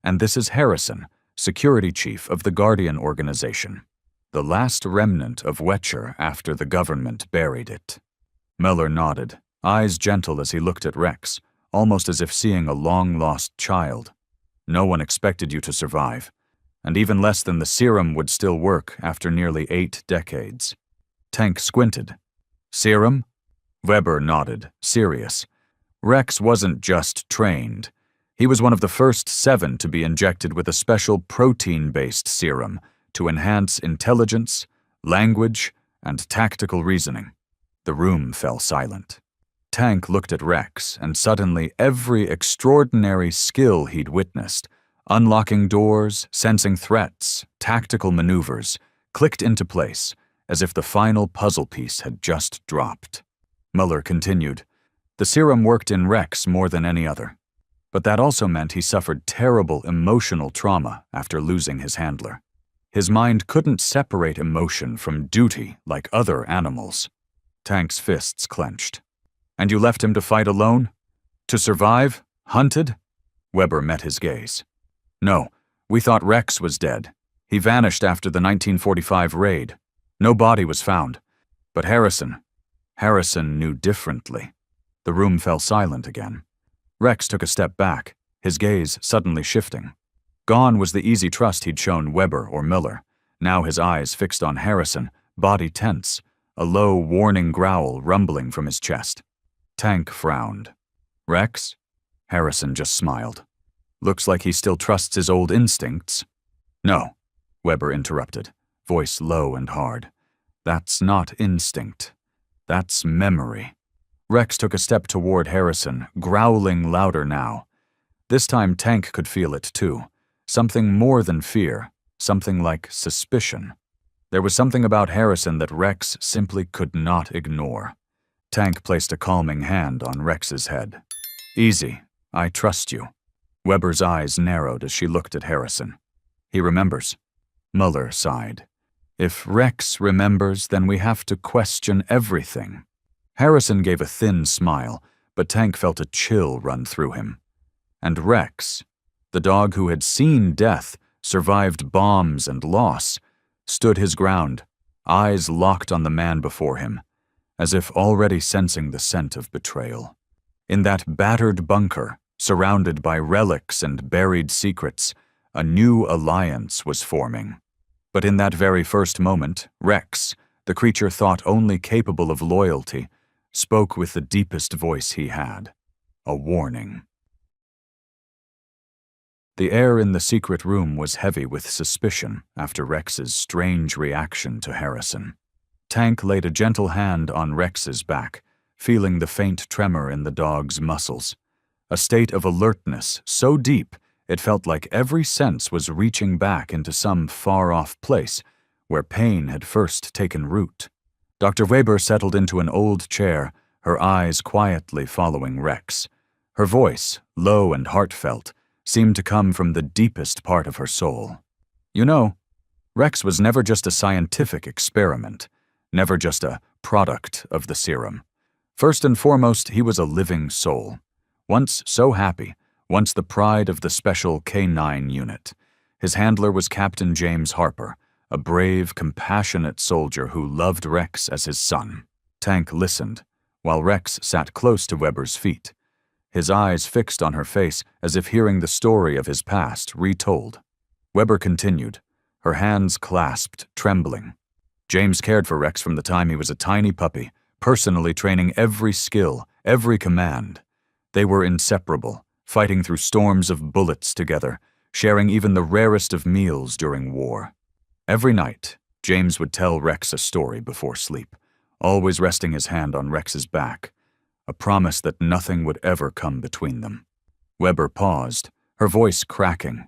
And this is Harrison, security chief of the Guardian organization, the last remnant of WWII after the government buried it." Mueller nodded, eyes gentle as he looked at Rex, almost as if seeing a long-lost child. "No one expected you to survive, and even less than the serum would still work after nearly 8 decades. Tank squinted. "Serum?" Weber nodded, serious. Rex wasn't just trained. He was one of the first 7 to be injected with a special protein-based serum to enhance intelligence, language, and tactical reasoning. The room fell silent. Tank looked at Rex, and suddenly every extraordinary skill he'd witnessed, unlocking doors, sensing threats, tactical maneuvers, clicked into place, as if the final puzzle piece had just dropped. Mueller continued, "The serum worked in Rex more than any other. But that also meant he suffered terrible emotional trauma after losing his handler. His mind couldn't separate emotion from duty like other animals." Tank's fists clenched. "And you left him to fight alone? To survive? Hunted?" Weber met his gaze. "No, we thought Rex was dead. He vanished after the 1945 raid. No body was found. But Harrison knew differently." The room fell silent again. Rex took a step back, his gaze suddenly shifting. Gone was the easy trust he'd shown Weber or Miller. Now his eyes fixed on Harrison, body tense, a low, warning growl rumbling from his chest. Tank frowned. "Rex?" Harrison just smiled. "Looks like he still trusts his old instincts." "No," Weber interrupted, voice low and hard. "That's not instinct. That's memory." Rex took a step toward Harrison, growling louder now. This time Tank could feel it too. Something more than fear, something like suspicion. There was something about Harrison that Rex simply could not ignore. Tank placed a calming hand on Rex's head. "Easy, I trust you." Weber's eyes narrowed as she looked at Harrison. "He remembers." Muller sighed. "If Rex remembers, then we have to question everything." Harrison gave a thin smile, but Tank felt a chill run through him. And Rex, the dog who had seen death, survived bombs and loss, stood his ground, eyes locked on the man before him, as if already sensing the scent of betrayal. In that battered bunker, surrounded by relics and buried secrets, a new alliance was forming. But in that very first moment, Rex, the creature thought only capable of loyalty, spoke with the deepest voice he had, a warning. The air in the secret room was heavy with suspicion after Rex's strange reaction to Harrison. Tank laid a gentle hand on Rex's back, feeling the faint tremor in the dog's muscles. A state of alertness so deep it felt like every sense was reaching back into some far-off place where pain had first taken root. Dr. Weber settled into an old chair, her eyes quietly following Rex. Her voice, low and heartfelt, seemed to come from the deepest part of her soul. "You know, Rex was never just a scientific experiment, never just a product of the serum. First and foremost, he was a living soul. Once so happy, once the pride of the special K-9 unit. His handler was Captain James Harper, a brave, compassionate soldier who loved Rex as his son." Tank listened, while Rex sat close to Weber's feet, his eyes fixed on her face as if hearing the story of his past retold. Weber continued, her hands clasped, trembling. "James cared for Rex from the time he was a tiny puppy, personally training every skill, every command. They were inseparable, fighting through storms of bullets together, sharing even the rarest of meals during war. Every night, James would tell Rex a story before sleep, always resting his hand on Rex's back, a promise that nothing would ever come between them." Weber paused, her voice cracking,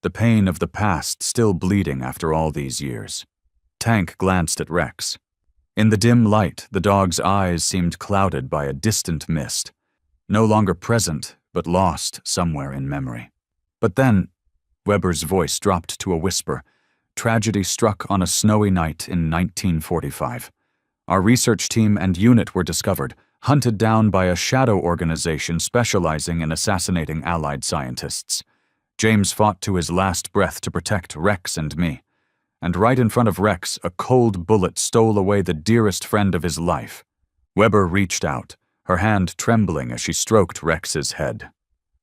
the pain of the past still bleeding after all these years. Tank glanced at Rex. In the dim light, the dog's eyes seemed clouded by a distant mist, no longer present, but lost somewhere in memory. But then, Weber's voice dropped to a whisper. Tragedy struck on a snowy night in 1945. Our research team and unit were discovered, hunted down by a shadow organization specializing in assassinating Allied scientists. James fought to his last breath to protect Rex and me. And right in front of Rex, a cold bullet stole away the dearest friend of his life. Weber reached out, her hand trembling as she stroked Rex's head.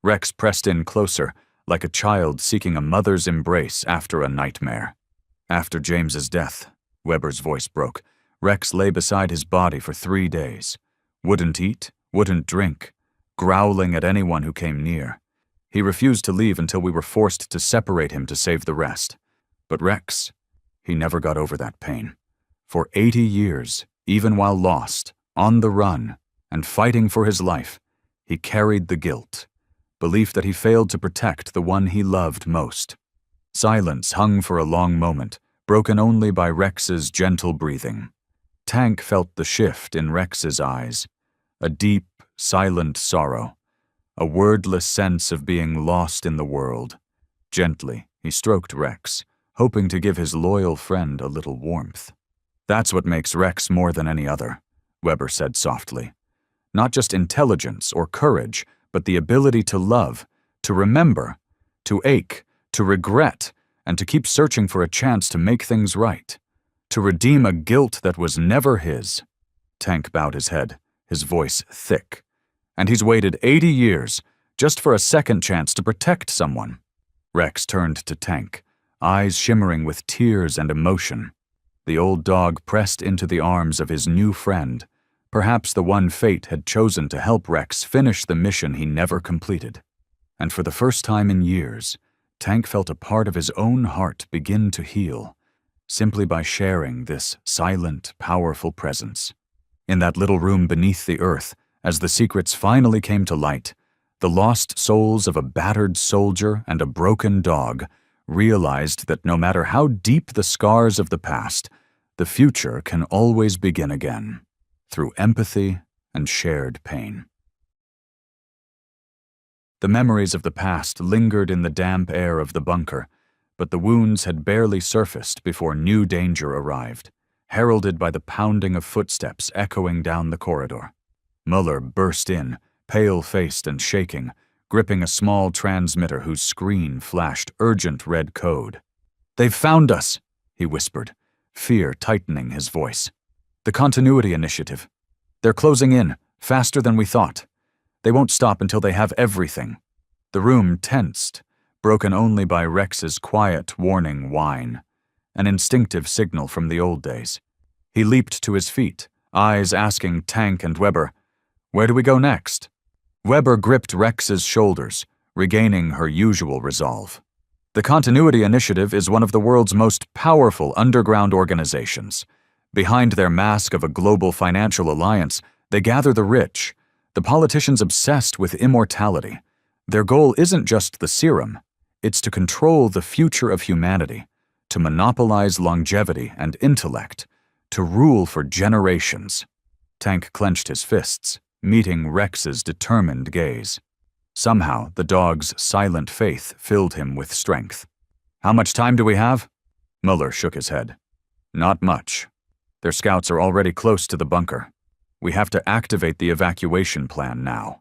Rex pressed in closer, like a child seeking a mother's embrace after a nightmare. After James's death, Weber's voice broke, Rex lay beside his body for 3 days. Wouldn't eat, wouldn't drink, growling at anyone who came near. He refused to leave until we were forced to separate him to save the rest. But Rex, he never got over that pain. For 80 years, even while lost, on the run, and fighting for his life, he carried the guilt, belief that he failed to protect the one he loved most. Silence hung for a long moment, broken only by Rex's gentle breathing. Tank felt the shift in Rex's eyes, a deep, silent sorrow, a wordless sense of being lost in the world. Gently, he stroked Rex, hoping to give his loyal friend a little warmth. "That's what makes Rex more than any other," Weber said softly. "Not just intelligence or courage, but the ability to love, to remember, to ache, to regret, and to keep searching for a chance to make things right, to redeem a guilt that was never his." Tank bowed his head, his voice thick. "And he's waited 80 years, just for a second chance to protect someone." Rex turned to Tank, eyes shimmering with tears and emotion. The old dog pressed into the arms of his new friend, perhaps the one fate had chosen to help Rex finish the mission he never completed. And for the first time in years, Tank felt a part of his own heart begin to heal, simply by sharing this silent, powerful presence. In that little room beneath the earth, as the secrets finally came to light, the lost souls of a battered soldier and a broken dog, realized that no matter how deep the scars of the past, the future can always begin again, through empathy and shared pain. The memories of the past lingered in the damp air of the bunker, but the wounds had barely surfaced before new danger arrived, heralded by the pounding of footsteps echoing down the corridor. Muller burst in, pale-faced and shaking, gripping a small transmitter whose screen flashed urgent red code. "They've found us," he whispered, fear tightening his voice. "The Continuity Initiative. They're closing in, faster than we thought. They won't stop until they have everything." The room tensed, broken only by Rex's quiet, warning whine, an instinctive signal from the old days. He leaped to his feet, eyes asking Tank and Weber, "Where do we go next?" Weber gripped Rex's shoulders, regaining her usual resolve. "The Continuity Initiative is one of the world's most powerful underground organizations. Behind their mask of a global financial alliance, they gather the rich, the politicians obsessed with immortality. Their goal isn't just the serum, it's to control the future of humanity, to monopolize longevity and intellect, to rule for generations." Tank clenched his fists, meeting Rex's determined gaze. Somehow, the dog's silent faith filled him with strength. "How much time do we have?" Muller shook his head. "Not much. Their scouts are already close to the bunker. We have to activate the evacuation plan now."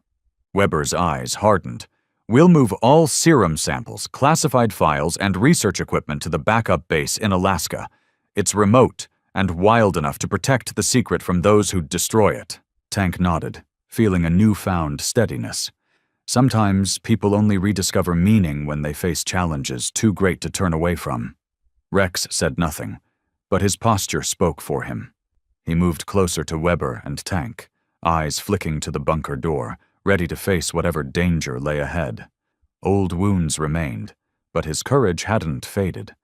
Weber's eyes hardened. "We'll move all serum samples, classified files, and research equipment to the backup base in Alaska. It's remote and wild enough to protect the secret from those who'd destroy it." Tank nodded, feeling a newfound steadiness. Sometimes people only rediscover meaning when they face challenges too great to turn away from. Rex said nothing, but his posture spoke for him. He moved closer to Weber and Tank, eyes flicking to the bunker door, ready to face whatever danger lay ahead. Old wounds remained, but his courage hadn't faded,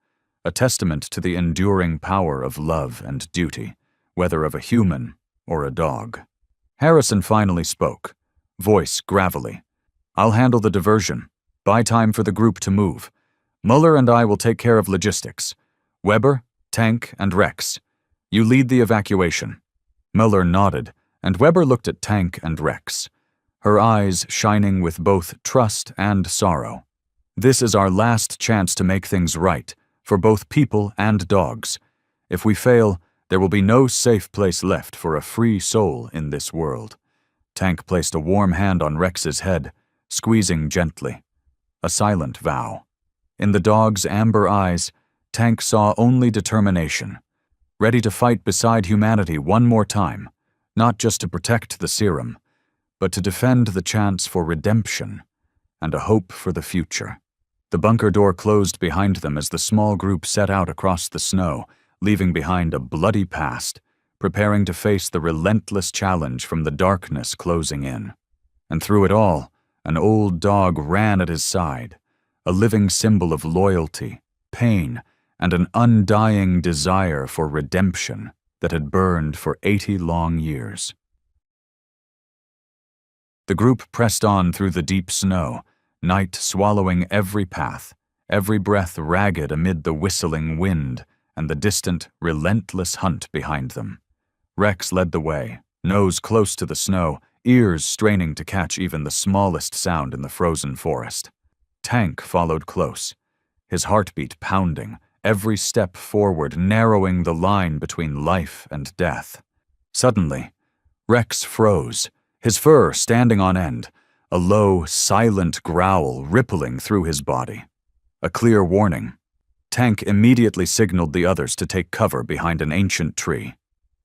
a testament to the enduring power of love and duty, whether of a human or a dog. Harrison finally spoke, voice gravelly. "I'll handle the diversion. Buy time for the group to move. Muller and I will take care of logistics. Weber, Tank, and Rex, you lead the evacuation." Muller nodded, and Weber looked at Tank and Rex, her eyes shining with both trust and sorrow. "This is our last chance to make things right, for both people and dogs. If we fail, there will be no safe place left for a free soul in this world." Tank placed a warm hand on Rex's head, squeezing gently. A silent vow. In the dog's amber eyes, Tank saw only determination, ready to fight beside humanity one more time, not just to protect the serum, but to defend the chance for redemption and a hope for the future. The bunker door closed behind them as the small group set out across the snow, leaving behind a bloody past, preparing to face the relentless challenge from the darkness closing in. And through it all, an old dog ran at his side, a living symbol of loyalty, pain, and an undying desire for redemption that had burned for 80 long years. The group pressed on through the deep snow, night swallowing every path, every breath ragged amid the whistling wind and the distant, relentless hunt behind them. Rex led the way, nose close to the snow, ears straining to catch even the smallest sound in the frozen forest. Tank followed close, his heartbeat pounding, every step forward narrowing the line between life and death. Suddenly, Rex froze, his fur standing on end, a low, silent growl rippling through his body. A clear warning. Tank immediately signaled the others to take cover behind an ancient tree.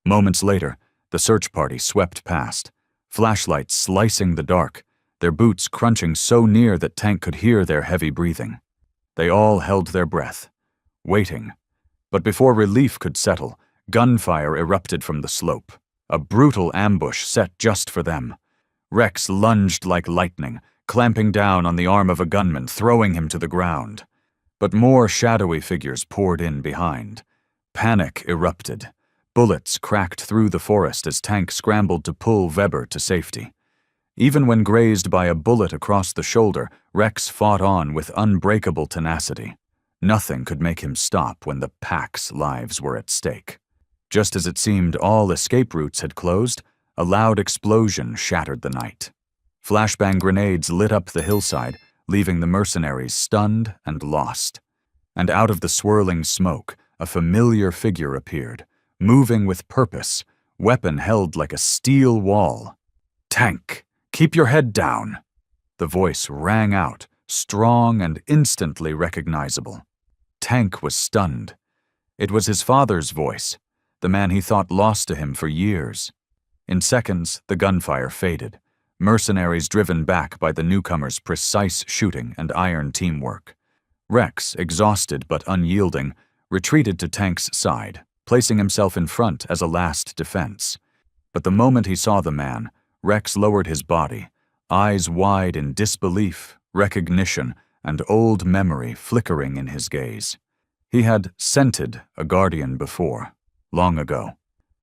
Moments later, the search party swept past, flashlights slicing the dark, their boots crunching so near that Tank could hear their heavy breathing. They all held their breath, waiting. But before relief could settle, gunfire erupted from the slope, a brutal ambush set just for them. Rex lunged like lightning, clamping down on the arm of a gunman, throwing him to the ground. But more shadowy figures poured in behind. Panic erupted. Bullets cracked through the forest as Tank scrambled to pull Weber to safety. Even when grazed by a bullet across the shoulder, Rex fought on with unbreakable tenacity. Nothing could make him stop when the pack's lives were at stake. Just as it seemed all escape routes had closed, a loud explosion shattered the night. Flashbang grenades lit up the hillside, leaving the mercenaries stunned and lost. And out of the swirling smoke, a familiar figure appeared, moving with purpose, weapon held like a steel wall. "Tank, keep your head down." The voice rang out, strong and instantly recognizable. Tank was stunned. It was his father's voice, the man he thought lost to him for years. In seconds, the gunfire faded, mercenaries driven back by the newcomers' precise shooting and iron teamwork. Rex, exhausted but unyielding, retreated to Tank's side, placing himself in front as a last defense. But the moment he saw the man, Rex lowered his body, eyes wide in disbelief, recognition, and old memory flickering in his gaze. He had scented a guardian before, long ago.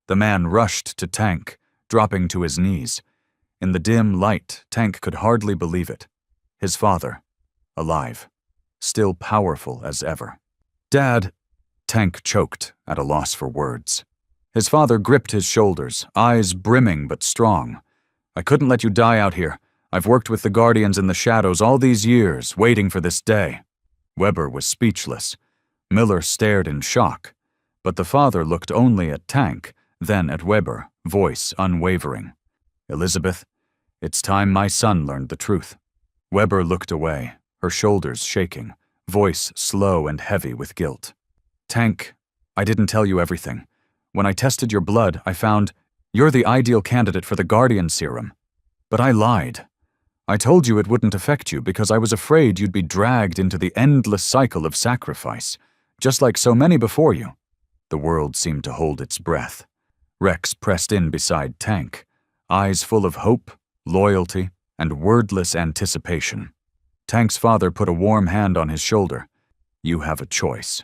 The man rushed to Tank, dropping to his knees. In the dim light, Tank could hardly believe it. His father, alive, still powerful as ever. "Dad," Tank choked, at a loss for words. His father gripped his shoulders, eyes brimming but strong. "I couldn't let you die out here. I've worked with the Guardians in the shadows all these years, waiting for this day." Weber was speechless. Miller stared in shock. But the father looked only at Tank, then at Weber, voice unwavering. "Elizabeth, it's time my son learned the truth." Weber looked away, her shoulders shaking, voice slow and heavy with guilt. "Tank, I didn't tell you everything. When I tested your blood, I found you're the ideal candidate for the Guardian serum. But I lied. I told you it wouldn't affect you because I was afraid you'd be dragged into the endless cycle of sacrifice, just like so many before you." The world seemed to hold its breath. Rex pressed in beside Tank, eyes full of hope, loyalty, and wordless anticipation. Tank's father put a warm hand on his shoulder. "You have a choice.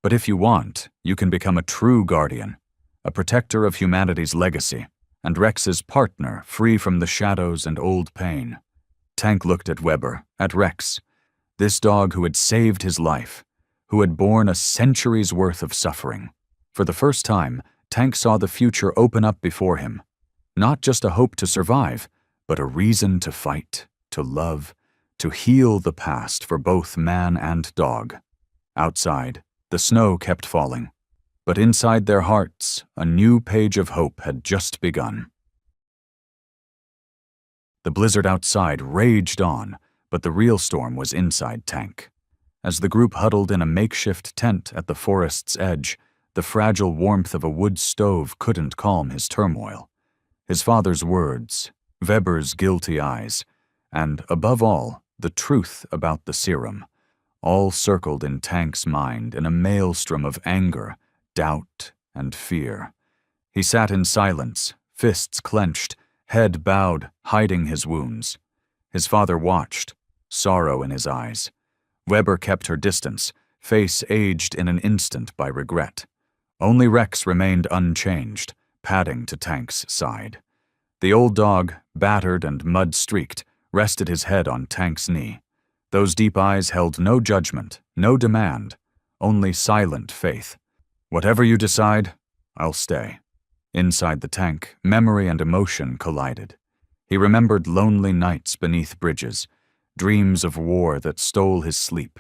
But if you want, you can become a true guardian, a protector of humanity's legacy, and Rex's partner free from the shadows and old pain." Tank looked at Weber, at Rex, this dog who had saved his life, who had borne a century's worth of suffering. For the first time, Tank saw the future open up before him. Not just a hope to survive, but a reason to fight, to love, to heal the past for both man and dog. Outside, the snow kept falling, but inside their hearts, a new page of hope had just begun. The blizzard outside raged on, but the real storm was inside Tank. As the group huddled in a makeshift tent at the forest's edge, the fragile warmth of a wood stove couldn't calm his turmoil. His father's words, Weber's guilty eyes, and, above all, the truth about the serum, all circled in Tank's mind in a maelstrom of anger, doubt, and fear. He sat in silence, fists clenched, head bowed, hiding his wounds. His father watched, sorrow in his eyes. Weber kept her distance, face aged in an instant by regret. Only Rex remained unchanged, padding to Tank's side. The old dog, battered and mud-streaked, rested his head on Tank's knee. Those deep eyes held no judgment, no demand, only silent faith. "Whatever you decide, I'll stay." Inside the Tank, memory and emotion collided. He remembered lonely nights beneath bridges, dreams of war that stole his sleep,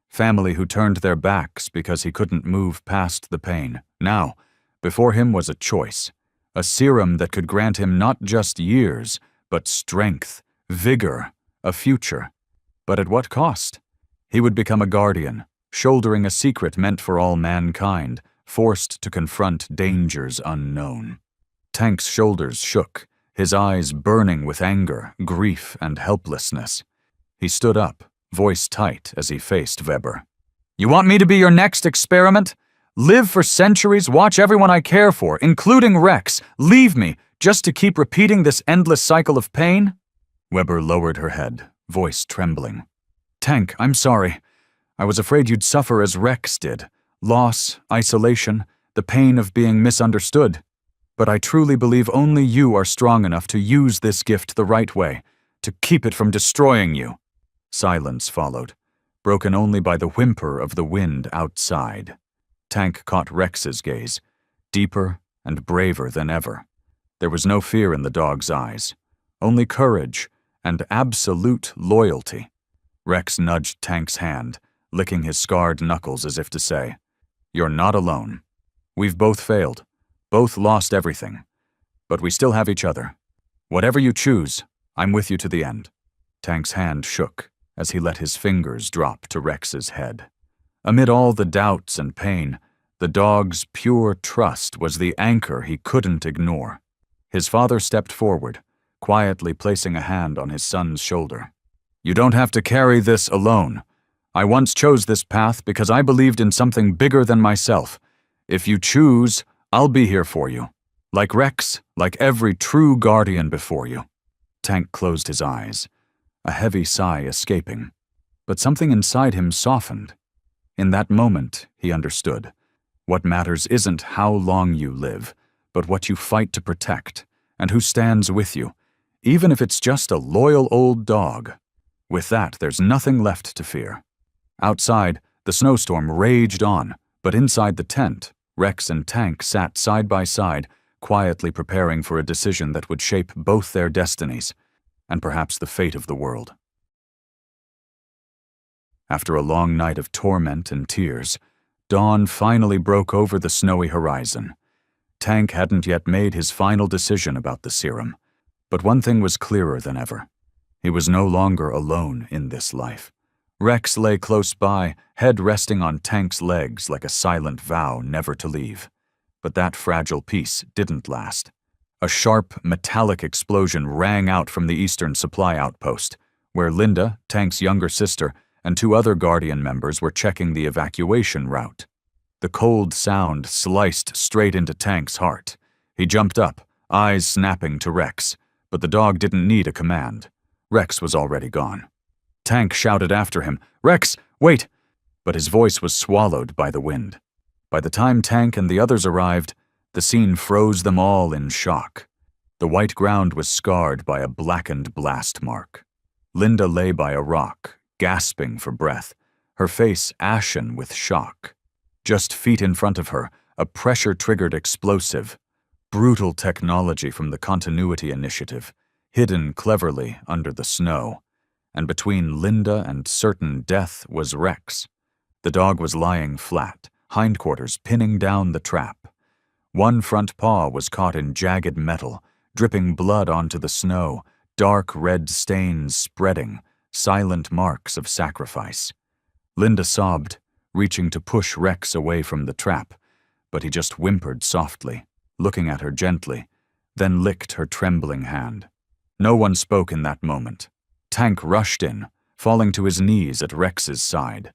family who turned their backs because he couldn't move past the pain. Now, before him was a choice, a serum that could grant him not just years, but strength, vigor, a future. But at what cost? He would become a guardian, shouldering a secret meant for all mankind, forced to confront dangers unknown. Tank's shoulders shook, his eyes burning with anger, grief, and helplessness. He stood up, voice tight as he faced Weber. "You want me to be your next experiment? Live for centuries, watch everyone I care for, including Rex, leave me, just to keep repeating this endless cycle of pain?" Weber lowered her head, voice trembling. "Tank, I'm sorry. I was afraid you'd suffer as Rex did. Loss, isolation, the pain of being misunderstood." but I truly believe only you are strong enough to use this gift the right way, to keep it from destroying you." Silence followed, broken only by the whimper of the wind outside. Tank caught Rex's gaze, deeper and braver than ever. There was no fear in the dog's eyes, only courage and absolute loyalty. Rex nudged Tank's hand, licking his scarred knuckles as if to say, "You're not alone. We've both failed, both lost everything, but we still have each other. Whatever you choose, I'm with you to the end." Tank's hand shook as he let his fingers drop to Rex's head. Amid all the doubts and pain, the dog's pure trust was the anchor he couldn't ignore. His father stepped forward, quietly placing a hand on his son's shoulder. "You don't have to carry this alone. I once chose this path because I believed in something bigger than myself. If you choose, I'll be here for you. Like Rex, like every true guardian before you." Tank closed his eyes, a heavy sigh escaping, but something inside him softened. In that moment, he understood. What matters isn't how long you live, but what you fight to protect, and who stands with you, even if it's just a loyal old dog. With that, there's nothing left to fear. Outside, the snowstorm raged on, but inside the tent, Rex and Tank sat side by side, quietly preparing for a decision that would shape both their destinies, and perhaps the fate of the world. After a long night of torment and tears, dawn finally broke over the snowy horizon. Tank hadn't yet made his final decision about the serum, but one thing was clearer than ever. He was no longer alone in this life. Rex lay close by, head resting on Tank's legs like a silent vow never to leave. But that fragile peace didn't last. A sharp, metallic explosion rang out from the eastern supply outpost, where Linda, Tank's younger sister, and two other Guardian members were checking the evacuation route. The cold sound sliced straight into Tank's heart. He jumped up, eyes snapping to Rex, but the dog didn't need a command. Rex was already gone. Tank shouted after him, "Rex, wait!" But his voice was swallowed by the wind. By the time Tank and the others arrived, the scene froze them all in shock. The white ground was scarred by a blackened blast mark. Linda lay by a rock, gasping for breath, her face ashen with shock. Just feet in front of her, a pressure-triggered explosive. Brutal technology from the Continuity Initiative, hidden cleverly under the snow. And between Linda and certain death was Rex. The dog was lying flat, hindquarters pinning down the trap. One front paw was caught in jagged metal, dripping blood onto the snow, dark red stains spreading, silent marks of sacrifice. Linda sobbed, reaching to push Rex away from the trap, but he just whimpered softly, looking at her gently, then licked her trembling hand. No one spoke in that moment. Tank rushed in, falling to his knees at Rex's side.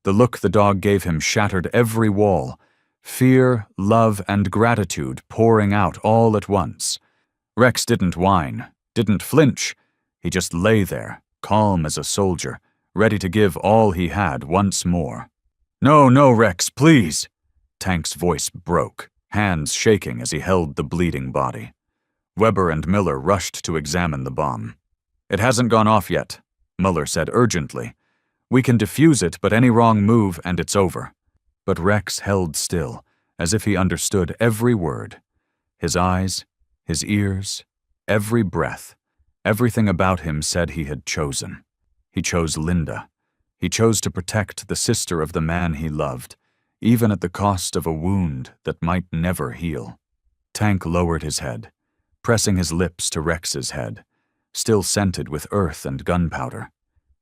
The look the dog gave him shattered every wall, fear, love, and gratitude pouring out all at once. Rex didn't whine, didn't flinch. He just lay there, calm as a soldier, ready to give all he had once more. "No, no, Rex, please!" Tank's voice broke, hands shaking as he held the bleeding body. Weber and Miller rushed to examine the bomb. "It hasn't gone off yet," Muller said urgently. "We can defuse it, but any wrong move and it's over." But Rex held still, as if he understood every word. His eyes, his ears, every breath, everything about him said he had chosen. He chose Linda. He chose to protect the sister of the man he loved, even at the cost of a wound that might never heal. Tank lowered his head, pressing his lips to Rex's head, still scented with earth and gunpowder.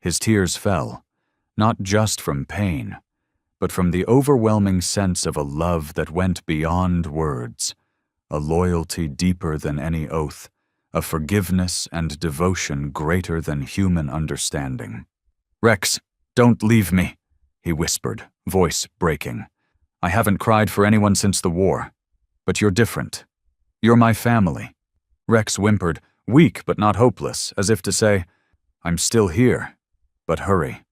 His tears fell, not just from pain, but from the overwhelming sense of a love that went beyond words, a loyalty deeper than any oath, a forgiveness and devotion greater than human understanding. "Rex, don't leave me," he whispered, voice breaking. "I haven't cried for anyone since the war, but you're different. You're my family." Rex whimpered, weak but not hopeless, as if to say, "I'm still here, but hurry."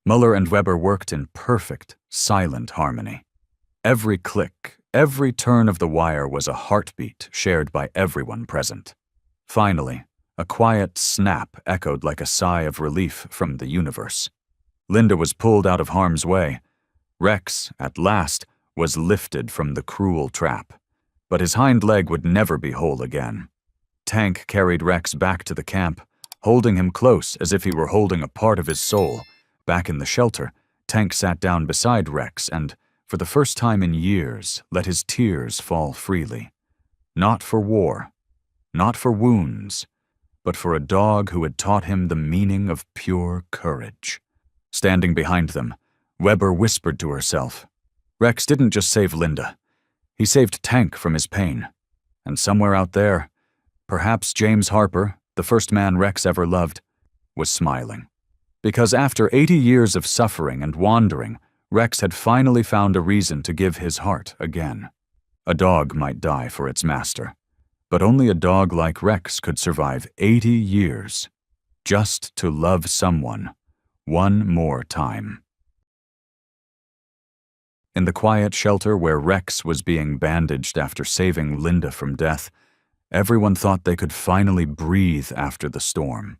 Muller and Weber worked in perfect, silent harmony. Every click, Every turn of the wire was a heartbeat shared by everyone present. Finally, a quiet snap echoed like a sigh of relief from the universe. Linda was pulled out of harm's way. Rex, at last, was lifted from the cruel trap. But his hind leg would never be whole again. Tank carried Rex back to the camp, holding him close as if he were holding a part of his soul. Back in the shelter, Tank sat down beside Rex and, for the first time in years, let his tears fall freely. Not for war, not for wounds, but for a dog who had taught him the meaning of pure courage. Standing behind them, Weber whispered to herself, Rex didn't just save Linda. He saved Tank from his pain. And somewhere out there, perhaps James Harper, the first man Rex ever loved, was smiling. Because after 80 years of suffering and wandering, Rex had finally found a reason to give his heart again. A dog might die for its master, but only a dog like Rex could survive 80 years just to love someone one more time. In the quiet shelter where Rex was being bandaged after saving Linda from death, everyone thought they could finally breathe after the storm.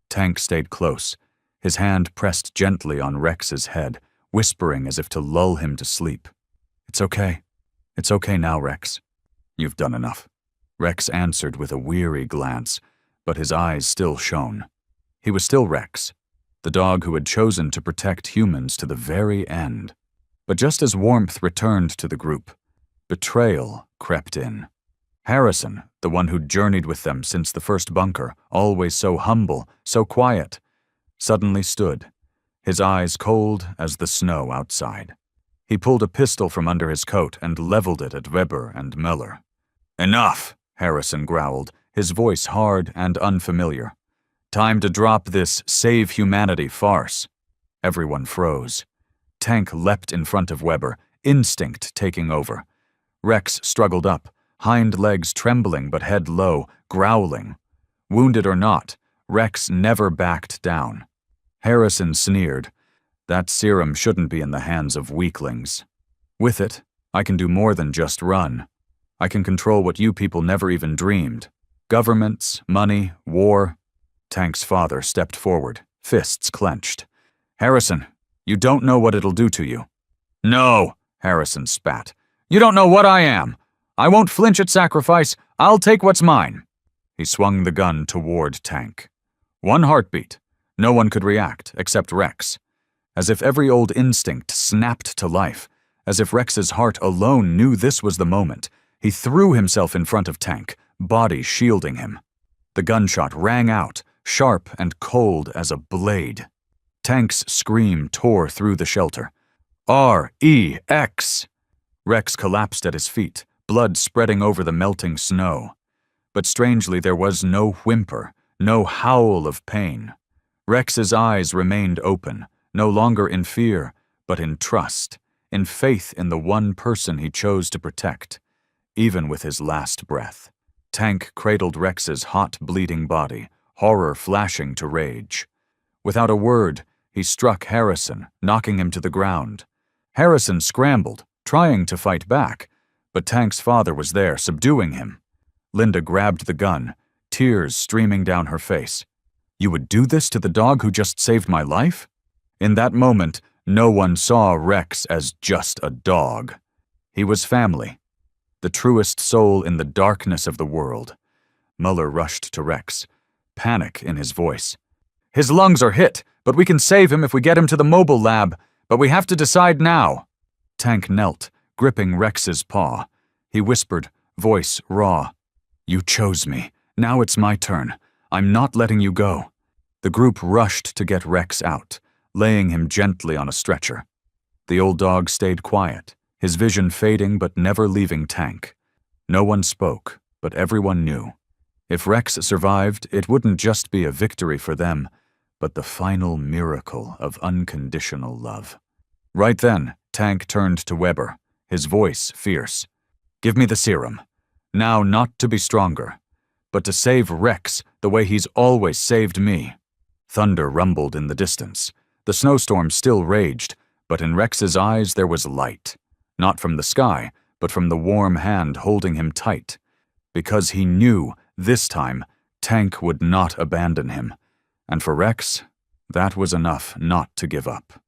Tank stayed close, his hand pressed gently on Rex's head, whispering as if to lull him to sleep. It's okay. It's okay now, Rex. You've done enough. Rex answered with a weary glance, but his eyes still shone. He was still Rex, the dog who had chosen to protect humans to the very end. But just as warmth returned to the group, betrayal crept in. Harrison, the one who'd journeyed with them since the first bunker, always so humble, so quiet, suddenly stood, his eyes cold as the snow outside. He pulled a pistol from under his coat and leveled it at Weber and Miller. Enough, Harrison growled, his voice hard and unfamiliar. Time to drop this save humanity farce. Everyone froze. Tank leapt in front of Weber, instinct taking over. Rex struggled up, hind legs trembling but head low, growling. Wounded or not, Rex never backed down. Harrison sneered. That serum shouldn't be in the hands of weaklings. With it, I can do more than just run. I can control what you people never even dreamed. Governments, money, war. Tank's father stepped forward, fists clenched. Harrison, you don't know what it'll do to you. No, Harrison spat. You don't know what I am. I won't flinch at sacrifice. I'll take what's mine. He swung the gun toward Tank. One heartbeat. No one could react, except Rex. As if every old instinct snapped to life, as if Rex's heart alone knew this was the moment, he threw himself in front of Tank, body shielding him. The gunshot rang out, sharp and cold as a blade. Tank's scream tore through the shelter. R-E-X! Rex collapsed at his feet, blood spreading over the melting snow. But strangely there was no whimper, no howl of pain. Rex's eyes remained open, no longer in fear, but in trust, in faith in the one person he chose to protect, even with his last breath. Tank cradled Rex's hot, bleeding body, horror flashing to rage. Without a word, he struck Harrison, knocking him to the ground. Harrison scrambled, trying to fight back, but Tank's father was there, subduing him. Linda grabbed the gun, tears streaming down her face. You would do this to the dog who just saved my life? In that moment, no one saw Rex as just a dog. He was family, the truest soul in the darkness of the world. Muller rushed to Rex, panic in his voice. His lungs are hit, but we can save him if we get him to the mobile lab, but we have to decide now. Tank knelt, gripping Rex's paw. He whispered, voice raw. You chose me. Now it's my turn. I'm not letting you go. The group rushed to get Rex out, laying him gently on a stretcher. The old dog stayed quiet, his vision fading but never leaving Tank. No one spoke, but everyone knew. If Rex survived, it wouldn't just be a victory for them, but the final miracle of unconditional love. Right then, Tank turned to Weber, his voice fierce. Give me the serum. Now not to be stronger, but to save Rex the way he's always saved me. Thunder rumbled in the distance. The snowstorm still raged, but in Rex's eyes there was light. Not from the sky, but from the warm hand holding him tight, because he knew this time Tank would not abandon him, and for Rex, that was enough not to give up.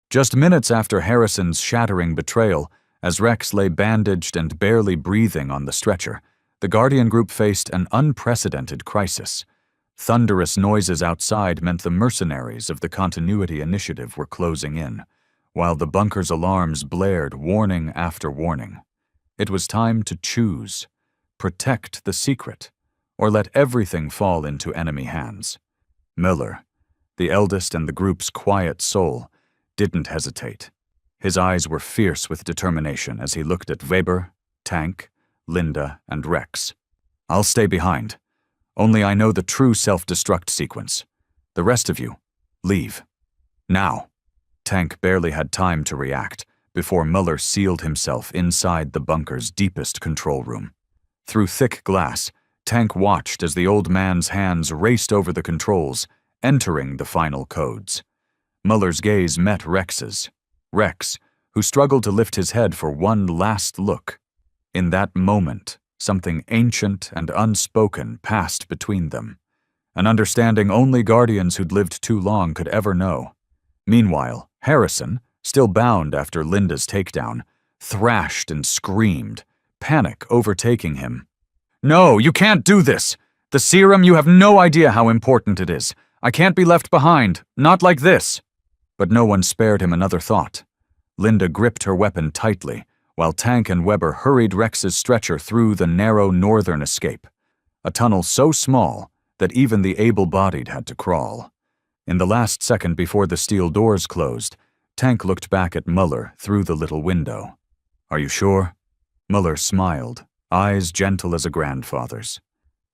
Just minutes after Harrison's shattering betrayal, as Rex lay bandaged and barely breathing on the stretcher, the Guardian Group faced an unprecedented crisis. Thunderous noises outside meant the mercenaries of the Continuity Initiative were closing in, while the bunker's alarms blared warning after warning. It was time to choose: protect the secret, or let everything fall into enemy hands. Miller, the eldest and the group's quiet soul, didn't hesitate. His eyes were fierce with determination as he looked at Weber, Tank, Linda, and Rex. "I'll stay behind. Only I know the true self-destruct sequence. The rest of you, leave. Now." Tank barely had time to react before Muller sealed himself inside the bunker's deepest control room. Through thick glass, Tank watched as the old man's hands raced over the controls, entering the final codes. Muller's gaze met Rex's. Rex, who struggled to lift his head for one last look. In that moment, something ancient and unspoken passed between them, an understanding only Guardians who'd lived too long could ever know. Meanwhile, Harrison, still bound after Linda's takedown, thrashed and screamed, panic overtaking him. "No, you can't do this! The serum, you have no idea how important it is. I can't be left behind, not like this." But no one spared him another thought. Linda gripped her weapon tightly, while Tank and Weber hurried Rex's stretcher through the narrow northern escape, a tunnel so small that even the able-bodied had to crawl. In the last second before the steel doors closed, Tank looked back at Muller through the little window. "Are you sure?" Muller smiled, eyes gentle as a grandfather's.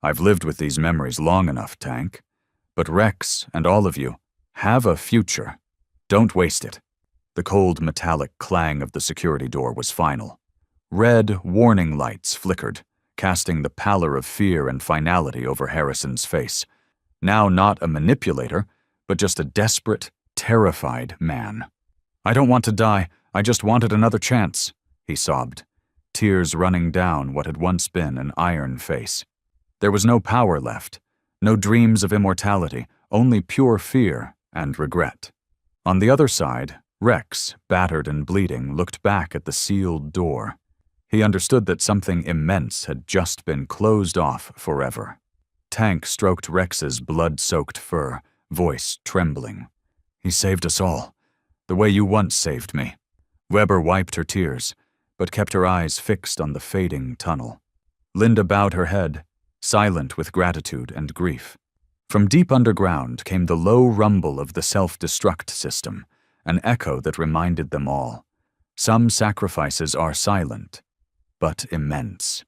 "I've lived with these memories long enough, Tank. But Rex and all of you have a future. Don't waste it." The cold metallic clang of the security door was final. Red warning lights flickered, casting the pallor of fear and finality over Harrison's face. Now not a manipulator, but just a desperate, terrified man. "I don't want to die, I just wanted another chance," he sobbed, tears running down what had once been an iron face. There was no power left, no dreams of immortality, only pure fear and regret. On the other side, Rex, battered and bleeding, looked back at the sealed door. He understood that something immense had just been closed off forever. Tank stroked Rex's blood-soaked fur, voice trembling. "He saved us all, the way you once saved me." Weber wiped her tears, but kept her eyes fixed on the fading tunnel. Linda bowed her head, silent with gratitude and grief. From deep underground came the low rumble of the self-destruct system, an echo that reminded them all. Some sacrifices are silent, but immense.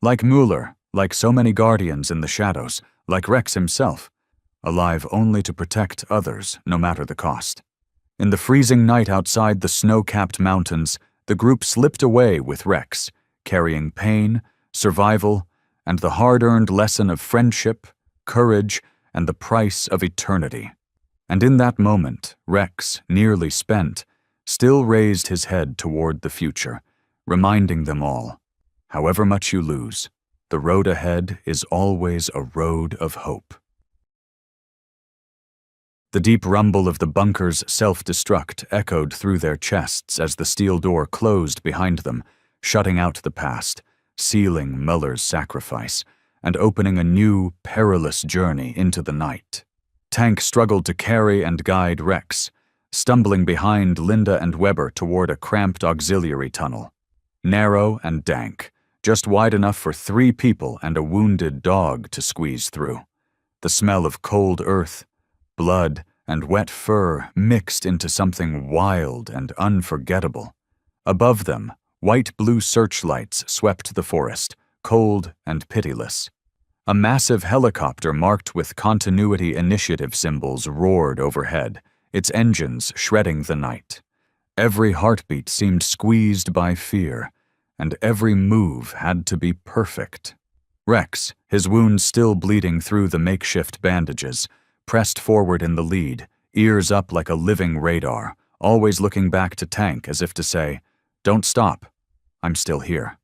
Like Mueller, like so many Guardians in the shadows, like Rex himself, alive only to protect others, no matter the cost. In the freezing night outside the snow-capped mountains, the group slipped away with Rex, carrying pain, survival, and the hard-earned lesson of friendship, courage, and the price of eternity. And in that moment, Rex, nearly spent, still raised his head toward the future, reminding them all, however much you lose, the road ahead is always a road of hope. The deep rumble of the bunker's self-destruct echoed through their chests as the steel door closed behind them, shutting out the past, sealing Muller's sacrifice, and opening a new, perilous journey into the night. Tank struggled to carry and guide Rex, stumbling behind Linda and Weber toward a cramped auxiliary tunnel. Narrow and dank, just wide enough for 3 people and a wounded dog to squeeze through. The smell of cold earth, blood, and wet fur mixed into something wild and unforgettable. Above them, white-blue searchlights swept the forest, cold and pitiless. A massive helicopter marked with Continuity Initiative symbols roared overhead, its engines shredding the night. Every heartbeat seemed squeezed by fear, and every move had to be perfect. Rex, his wounds still bleeding through the makeshift bandages, pressed forward in the lead, ears up like a living radar, always looking back to Tank as if to say, Don't stop. I'm still here.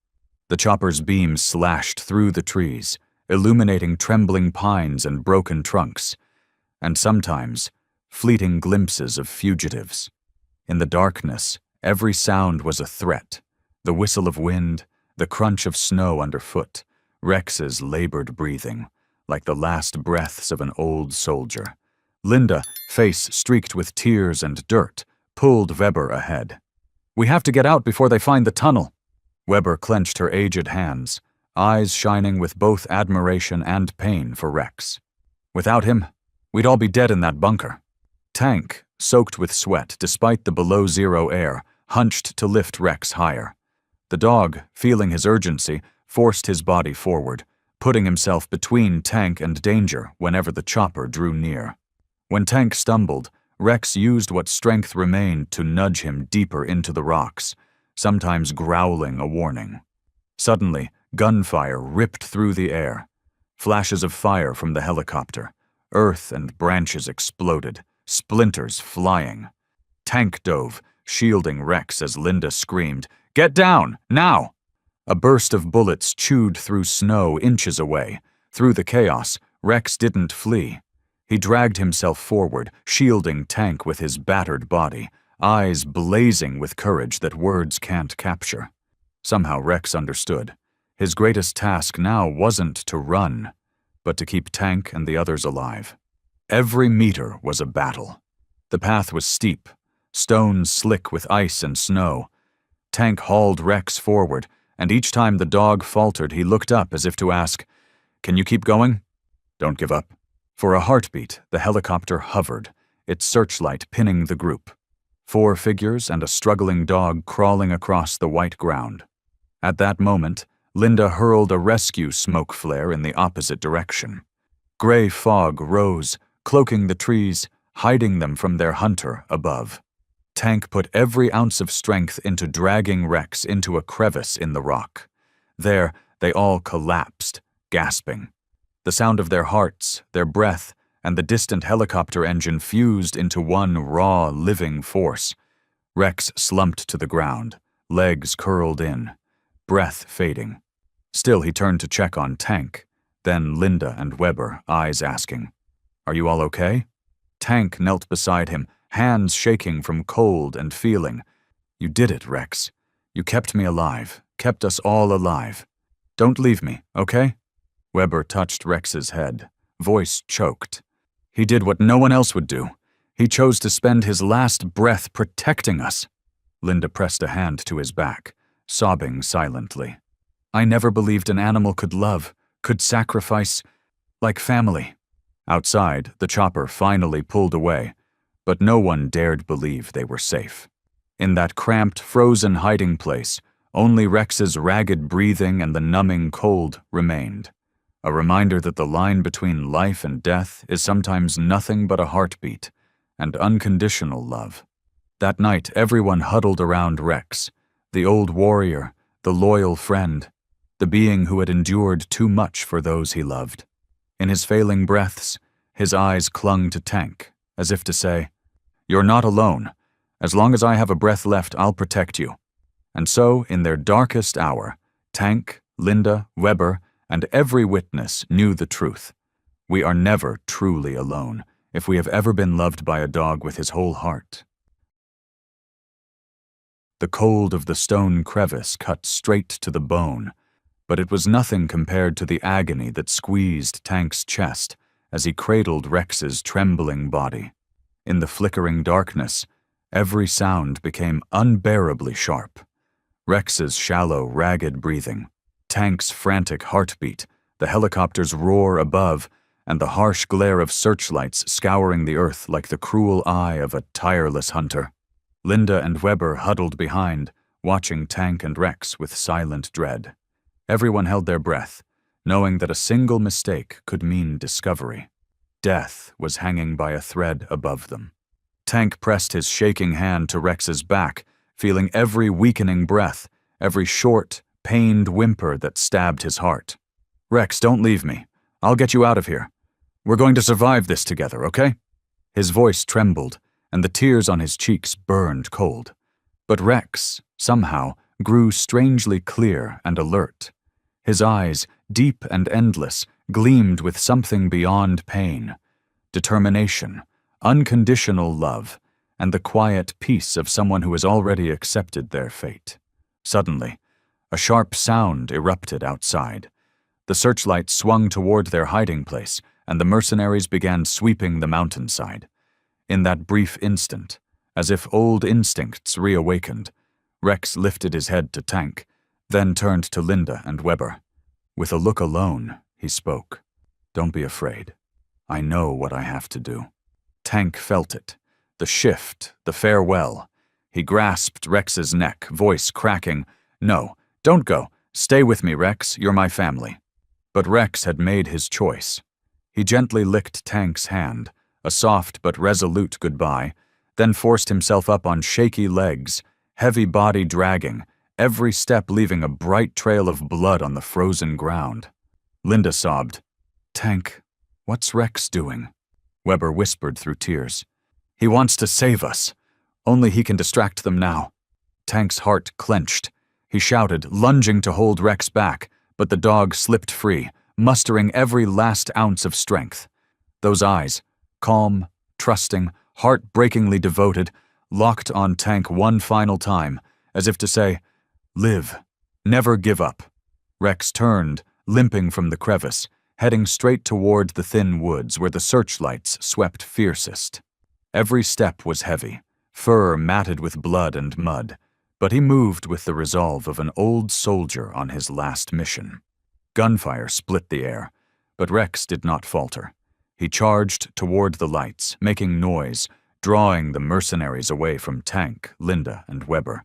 The chopper's beam slashed through the trees, illuminating trembling pines and broken trunks, and sometimes fleeting glimpses of fugitives. In the darkness, every sound was a threat: the whistle of wind, the crunch of snow underfoot, Rex's labored breathing, like the last breaths of an old soldier. Linda, face streaked with tears and dirt, pulled Weber ahead. "We have to get out before they find the tunnel." Weber clenched her aged hands, eyes shining with both admiration and pain for Rex. "Without him, we'd all be dead in that bunker." Tank, soaked with sweat despite the below-zero air, hunched to lift Rex higher. The dog, feeling his urgency, forced his body forward, putting himself between Tank and danger whenever the chopper drew near. When Tank stumbled, Rex used what strength remained to nudge him deeper into the rocks, sometimes growling a warning. Suddenly, gunfire ripped through the air. Flashes of fire from the helicopter. Earth and branches exploded, splinters flying. Tank dove, shielding Rex as Linda screamed, "Get down, now!" A burst of bullets chewed through snow inches away. Through the chaos, Rex didn't flee. He dragged himself forward, shielding Tank with his battered body, eyes blazing with courage that words can't capture. Somehow Rex understood. His greatest task now wasn't to run, but to keep Tank and the others alive. Every meter was a battle. The path was steep, stones slick with ice and snow. Tank hauled Rex forward, and each time the dog faltered, he looked up as if to ask, "Can you keep going? Don't give up." For a heartbeat, the helicopter hovered, its searchlight pinning the group. 4 figures and a struggling dog crawling across the white ground. At that moment, Linda hurled a rescue smoke flare in the opposite direction. Gray fog rose, cloaking the trees, hiding them from their hunter above. Tank put every ounce of strength into dragging Rex into a crevice in the rock. There, they all collapsed, gasping. The sound of their hearts, their breath, and the distant helicopter engine fused into one raw, living force. Rex slumped to the ground, legs curled in, breath fading. Still, he turned to check on Tank, then Linda and Weber, eyes asking, "Are you all okay?" Tank knelt beside him, hands shaking from cold and feeling. "You did it, Rex. You kept me alive, kept us all alive. Don't leave me, okay?" Weber touched Rex's head, voice choked. "He did what no one else would do. He chose to spend his last breath protecting us." Linda pressed a hand to his back, sobbing silently. "I never believed an animal could love, could sacrifice, like family." Outside, the chopper finally pulled away, but no one dared believe they were safe. In that cramped, frozen hiding place, only Rex's ragged breathing and the numbing cold remained. A reminder that the line between life and death is sometimes nothing but a heartbeat and unconditional love. That night, everyone huddled around Rex, the old warrior, the loyal friend, the being who had endured too much for those he loved. In his failing breaths, his eyes clung to Tank, as if to say, "You're not alone. As long as I have a breath left, I'll protect you." And so, in their darkest hour, Tank, Linda, Weber, and every witness knew the truth. We are never truly alone if we have ever been loved by a dog with his whole heart. The cold of the stone crevice cut straight to the bone, but it was nothing compared to the agony that squeezed Tank's chest as he cradled Rex's trembling body. In the flickering darkness, every sound became unbearably sharp. Rex's shallow, ragged breathing, Tank's frantic heartbeat, the helicopter's roar above, and the harsh glare of searchlights scouring the earth like the cruel eye of a tireless hunter. Linda and Weber huddled behind, watching Tank and Rex with silent dread. Everyone held their breath, knowing that a single mistake could mean discovery. Death was hanging by a thread above them. Tank pressed his shaking hand to Rex's back, feeling every weakening breath, every short, pained whimper that stabbed his heart. "Rex, don't leave me. I'll get you out of here. We're going to survive this together, okay?" His voice trembled, and the tears on his cheeks burned cold. But Rex, somehow, grew strangely clear and alert. His eyes, deep and endless, gleamed with something beyond pain: determination, unconditional love, and the quiet peace of someone who has already accepted their fate. Suddenly, a sharp sound erupted outside. The searchlight swung toward their hiding place, and the mercenaries began sweeping the mountainside. In that brief instant, as if old instincts reawakened, Rex lifted his head to Tank, then turned to Linda and Weber. With a look alone, he spoke. "Don't be afraid. I know what I have to do." Tank felt it. The shift, the farewell. He grasped Rex's neck, voice cracking. "No, don't go. Stay with me, Rex. You're my family." But Rex had made his choice. He gently licked Tank's hand, a soft but resolute goodbye, then forced himself up on shaky legs, heavy body dragging, every step leaving a bright trail of blood on the frozen ground. Linda sobbed. "Tank, what's Rex doing?" Weber whispered through tears. "He wants to save us. Only he can distract them now." Tank's heart clenched. He shouted, lunging to hold Rex back, but the dog slipped free, mustering every last ounce of strength. Those eyes, calm, trusting, heartbreakingly devoted, locked on Tank one final time, as if to say, "Live. Never give up." Rex turned, limping from the crevice, heading straight toward the thin woods where the searchlights swept fiercest. Every step was heavy, fur matted with blood and mud, but he moved with the resolve of an old soldier on his last mission. Gunfire split the air, but Rex did not falter. He charged toward the lights, making noise, drawing the mercenaries away from Tank, Linda, and Weber.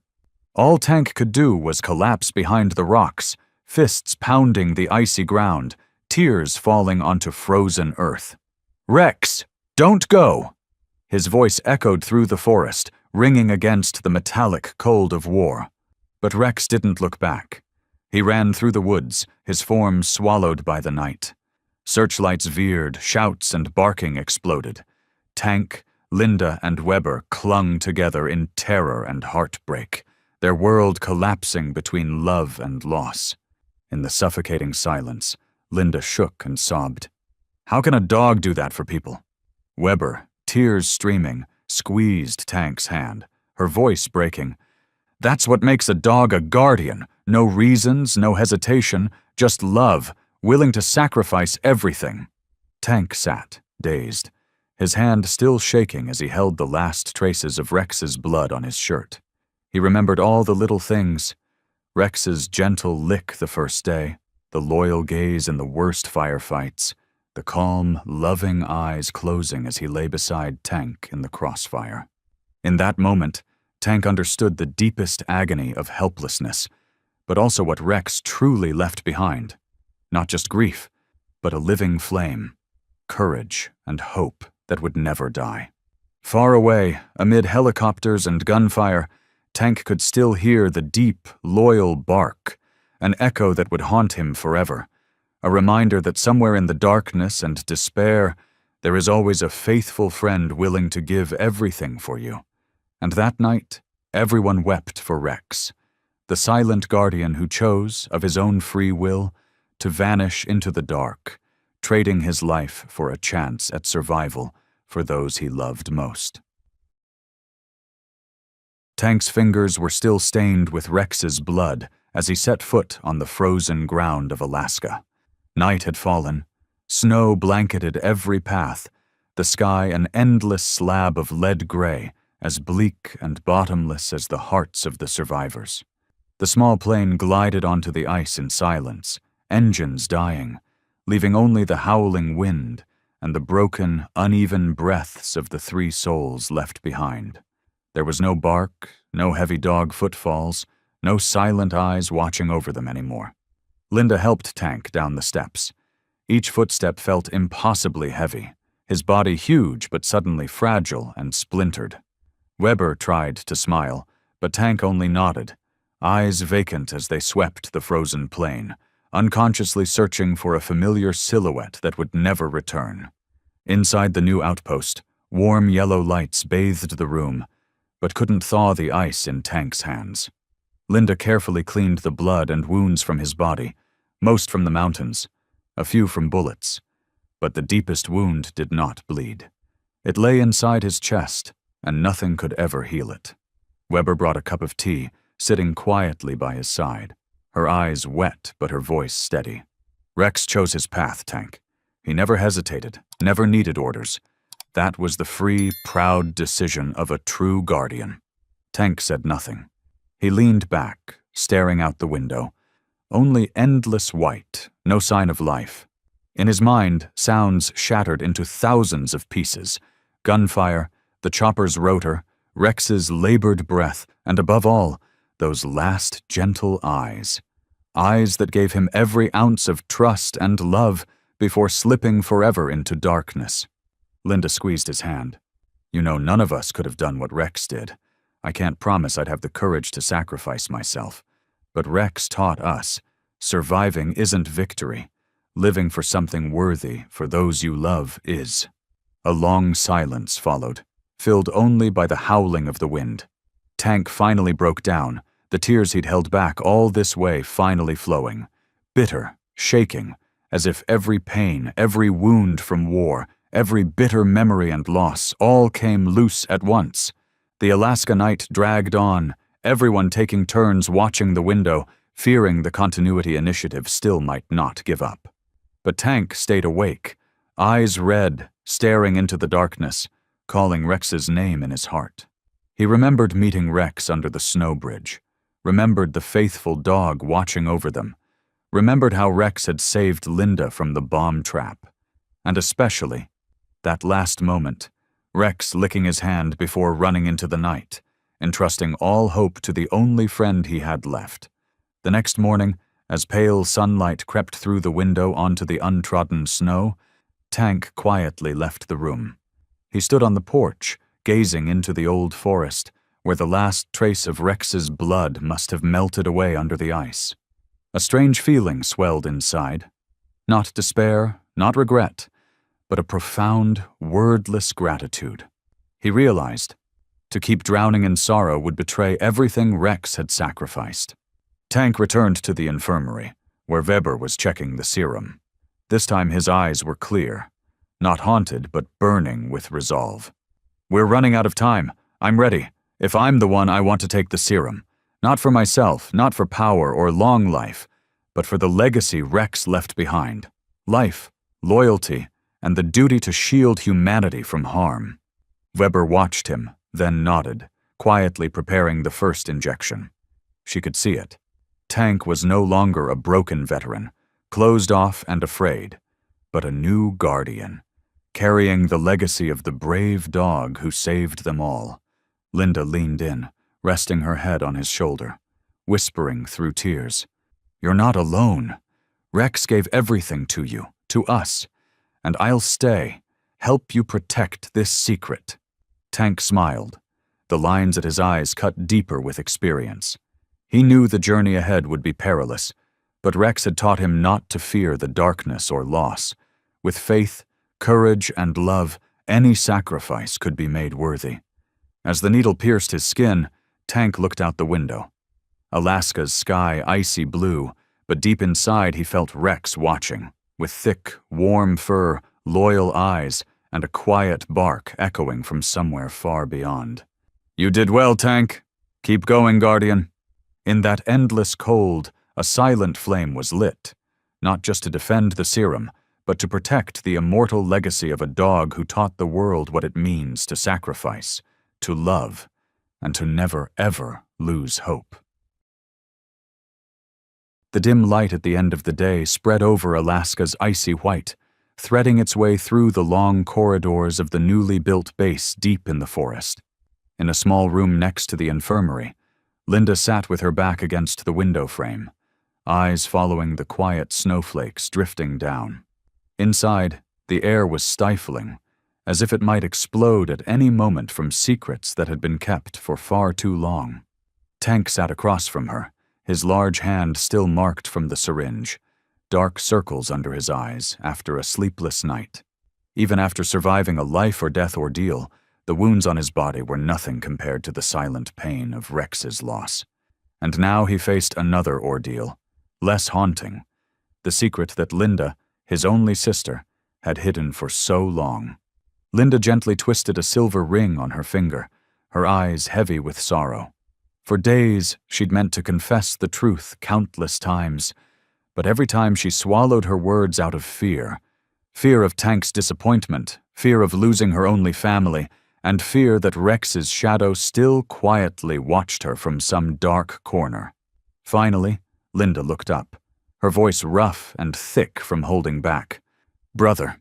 All Tank could do was collapse behind the rocks, fists pounding the icy ground, tears falling onto frozen earth. "Rex, don't go!" His voice echoed through the forest, ringing against the metallic cold of war. But Rex didn't look back. He ran through the woods, his form swallowed by the night. Searchlights veered, shouts and barking exploded. Tank, Linda, and Weber clung together in terror and heartbreak, their world collapsing between love and loss. In the suffocating silence, Linda shook and sobbed. "How can a dog do that for people?" Weber, tears streaming, squeezed Tank's hand, her voice breaking. "That's what makes a dog a guardian. No reasons, no hesitation, just love, willing to sacrifice everything." Tank sat, dazed, his hand still shaking as he held the last traces of Rex's blood on his shirt. He remembered all the little things: Rex's gentle lick the first day, the loyal gaze in the worst firefights, the calm, loving eyes closing as he lay beside Tank in the crossfire. In that moment, Tank understood the deepest agony of helplessness, but also what Rex truly left behind. Not just grief, but a living flame, courage and hope that would never die. Far away, amid helicopters and gunfire, Tank could still hear the deep, loyal bark, an echo that would haunt him forever, a reminder that somewhere in the darkness and despair, there is always a faithful friend willing to give everything for you. And that night, everyone wept for Rex, the silent guardian who chose, of his own free will, to vanish into the dark, trading his life for a chance at survival for those he loved most. Tank's fingers were still stained with Rex's blood as he set foot on the frozen ground of Alaska. Night had fallen. Snow blanketed every path, the sky an endless slab of lead gray, as bleak and bottomless as the hearts of the survivors. The small plane glided onto the ice in silence, engines dying, leaving only the howling wind and the broken, uneven breaths of the three souls left behind. There was no bark, no heavy dog footfalls, no silent eyes watching over them anymore. Linda helped Tank down the steps. Each footstep felt impossibly heavy, his body huge but suddenly fragile and splintered. Weber tried to smile, but Tank only nodded, eyes vacant as they swept the frozen plain, unconsciously searching for a familiar silhouette that would never return. Inside the new outpost, warm yellow lights bathed the room, but couldn't thaw the ice in Tank's hands. Linda carefully cleaned the blood and wounds from his body, most from the mountains, a few from bullets. But the deepest wound did not bleed. It lay inside his chest, and nothing could ever heal it. Weber brought a cup of tea, sitting quietly by his side, her eyes wet but her voice steady. Rex chose his path, Tank. He never hesitated, never needed orders. That was the free, proud decision of a true guardian. Tank said nothing. He leaned back, staring out the window. Only endless white, no sign of life. In his mind, sounds shattered into thousands of pieces. Gunfire, the chopper's rotor, Rex's labored breath, and above all, those last gentle eyes. Eyes that gave him every ounce of trust and love before slipping forever into darkness. Linda squeezed his hand. You know, none of us could have done what Rex did. I can't promise I'd have the courage to sacrifice myself. But Rex taught us, surviving isn't victory. Living for something worthy for those you love is. A long silence followed, filled only by the howling of the wind. Tank finally broke down, the tears he'd held back all this way finally flowing. Bitter, shaking, as if every pain, every wound from war, every bitter memory and loss all came loose at once. The Alaska night dragged on, everyone taking turns watching the window, fearing the continuity initiative still might not give up. But Tank stayed awake, eyes red, staring into the darkness, calling Rex's name in his heart. He remembered meeting Rex under the snow bridge, remembered the faithful dog watching over them, remembered how Rex had saved Linda from the bomb trap, and especially that last moment, Rex licking his hand before running into the night, entrusting all hope to the only friend he had left. The next morning, as pale sunlight crept through the window onto the untrodden snow, Tank quietly left the room. He stood on the porch, gazing into the old forest, where the last trace of Rex's blood must have melted away under the ice. A strange feeling swelled inside. Not despair, not regret, but a profound, wordless gratitude. He realized, to keep drowning in sorrow would betray everything Rex had sacrificed. Tank returned to the infirmary, where Weber was checking the serum. This time his eyes were clear, not haunted but burning with resolve. We're running out of time. I'm ready. If I'm the one, I want to take the serum. Not for myself, not for power or long life, but for the legacy Rex left behind. Life, loyalty, and the duty to shield humanity from harm. Weber watched him, then nodded, quietly preparing the first injection. She could see it. Tank was no longer a broken veteran, closed off and afraid, but a new guardian, carrying the legacy of the brave dog who saved them all. Linda leaned in, resting her head on his shoulder, whispering through tears, "You're not alone. Rex gave everything to you, to us, and I'll stay, help you protect this secret." Tank smiled, the lines at his eyes cut deeper with experience. He knew the journey ahead would be perilous, but Rex had taught him not to fear the darkness or loss. With faith, courage, and love, any sacrifice could be made worthy. As the needle pierced his skin, Tank looked out the window. Alaska's sky icy blue, but deep inside he felt Rex watching, with thick, warm fur, loyal eyes, and a quiet bark echoing from somewhere far beyond. "You did well, Tank. Keep going, Guardian." In that endless cold, a silent flame was lit, not just to defend the serum, but to protect the immortal legacy of a dog who taught the world what it means to sacrifice, to love, and to never, ever lose hope. The dim light at the end of the day spread over Alaska's icy white, threading its way through the long corridors of the newly built base deep in the forest. In a small room next to the infirmary, Linda sat with her back against the window frame, eyes following the quiet snowflakes drifting down. Inside, the air was stifling, as if it might explode at any moment from secrets that had been kept for far too long. Tank sat across from her, his large hand still marked from the syringe, dark circles under his eyes after a sleepless night. Even after surviving a life-or-death ordeal, The wounds on his body were nothing compared to the silent pain of Rex's loss. And now he faced another ordeal, less haunting, the secret that Linda, his only sister, had hidden for so long. Linda gently twisted a silver ring on her finger, her eyes heavy with sorrow. For days, she'd meant to confess the truth countless times, but every time she swallowed her words out of fear of Tank's disappointment, fear of losing her only family, and fear that Rex's shadow still quietly watched her from some dark corner. Finally, Linda looked up, her voice rough and thick from holding back. "Brother,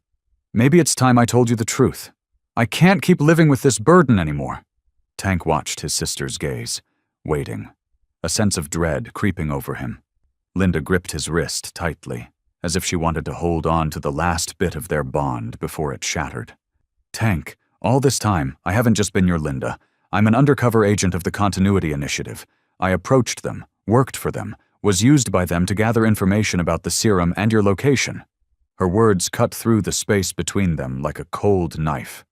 maybe it's time I told you the truth. I can't keep living with this burden anymore." Tank watched his sister's gaze, waiting, a sense of dread creeping over him. Linda gripped his wrist tightly, as if she wanted to hold on to the last bit of their bond before it shattered. "Tank, all this time, I haven't just been your Linda. I'm an undercover agent of the Continuity Initiative. I approached them, worked for them, was used by them to gather information about the serum and your location." Her words cut through the space between them like a cold knife.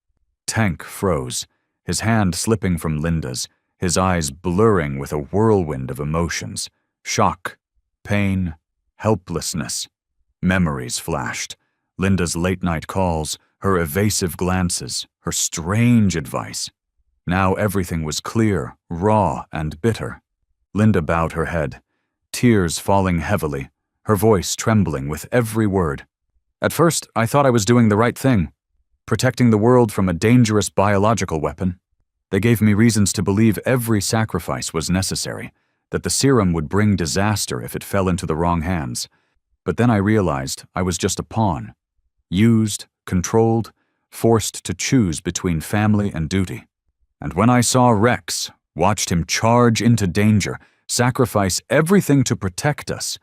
Tank froze, his hand slipping from Linda's, his eyes blurring with a whirlwind of emotions: shock, pain, helplessness. Memories flashed. Linda's late-night calls, her evasive glances, her strange advice. Now everything was clear, raw, and bitter. Linda bowed her head, tears falling heavily, her voice trembling with every word. "At first, I thought I was doing the right thing, protecting the world from a dangerous biological weapon. They gave me reasons to believe every sacrifice was necessary, that the serum would bring disaster if it fell into the wrong hands. But then I realized I was just a pawn, used, controlled, forced to choose between family and duty. And when I saw Rex, watched him charge into danger, sacrifice everything to protect us,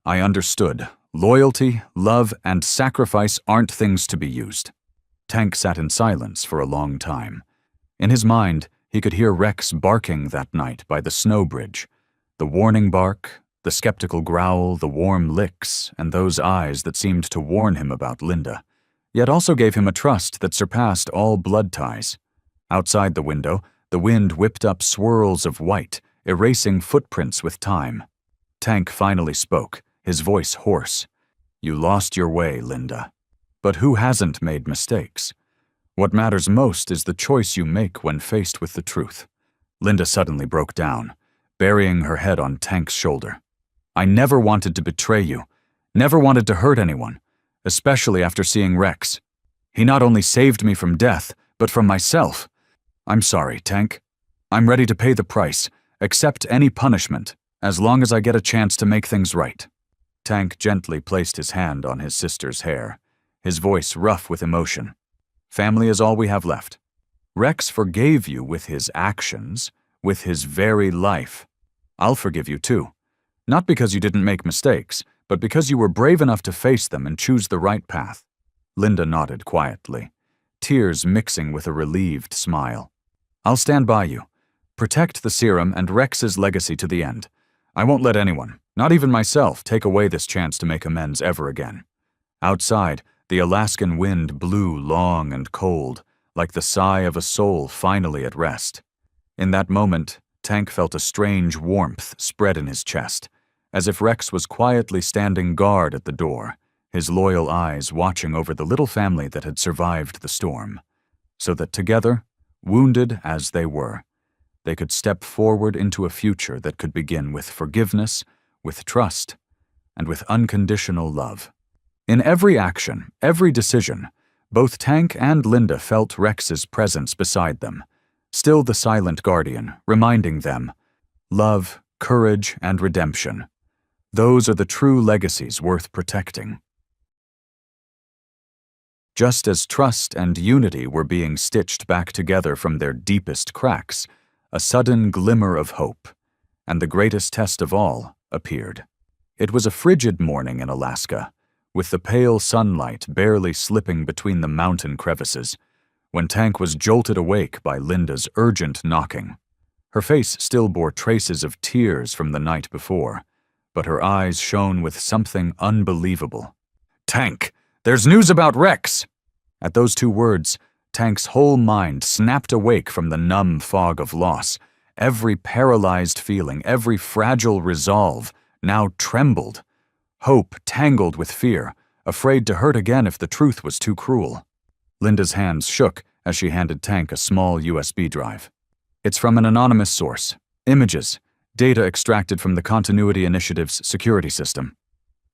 I understood loyalty, love, and sacrifice aren't things to be used." Tank sat in silence for a long time. In his mind, he could hear Rex barking that night by the snow bridge. The warning bark, the skeptical growl, the warm licks, and those eyes that seemed to warn him about Linda, yet also gave him a trust that surpassed all blood ties. Outside the window, the wind whipped up swirls of white, erasing footprints with time. Tank finally spoke, his voice hoarse. "You lost your way, Linda. But who hasn't made mistakes? What matters most is the choice you make when faced with the truth." Linda suddenly broke down, burying her head on Tank's shoulder. "I never wanted to betray you, never wanted to hurt anyone, especially after seeing Rex. He not only saved me from death, but from myself. I'm sorry, Tank. I'm ready to pay the price, accept any punishment, as long as I get a chance to make things right." Tank gently placed his hand on his sister's hair, his voice rough with emotion. "Family is all we have left. Rex forgave you with his actions, with his very life. I'll forgive you too. Not because you didn't make mistakes, but because you were brave enough to face them and choose the right path." Linda nodded quietly, tears mixing with a relieved smile. "I'll stand by you. Protect the serum and Rex's legacy to the end. I won't let anyone, not even myself, take away this chance to make amends ever again." Outside, the Alaskan wind blew long and cold, like the sigh of a soul finally at rest. In that moment, Tank felt a strange warmth spread in his chest, as if Rex was quietly standing guard at the door, his loyal eyes watching over the little family that had survived the storm, so that together, wounded as they were, they could step forward into a future that could begin with forgiveness, with trust, and with unconditional love. In every action, every decision, both Tank and Linda felt Rex's presence beside them, still the silent guardian, reminding them, love, courage, and redemption. Those are the true legacies worth protecting. Just as trust and unity were being stitched back together from their deepest cracks, a sudden glimmer of hope, and the greatest test of all, appeared. It was a frigid morning in Alaska, with the pale sunlight barely slipping between the mountain crevices, when Tank was jolted awake by Linda's urgent knocking. Her face still bore traces of tears from the night before, but her eyes shone with something unbelievable. "Tank, there's news about Rex!" At those two words, Tank's whole mind snapped awake from the numb fog of loss. Every paralyzed feeling, every fragile resolve, now trembled. Hope tangled with fear, afraid to hurt again if the truth was too cruel. Linda's hands shook as she handed Tank a small USB drive. It's from an anonymous source. Images, data extracted from the Continuity Initiative's security system.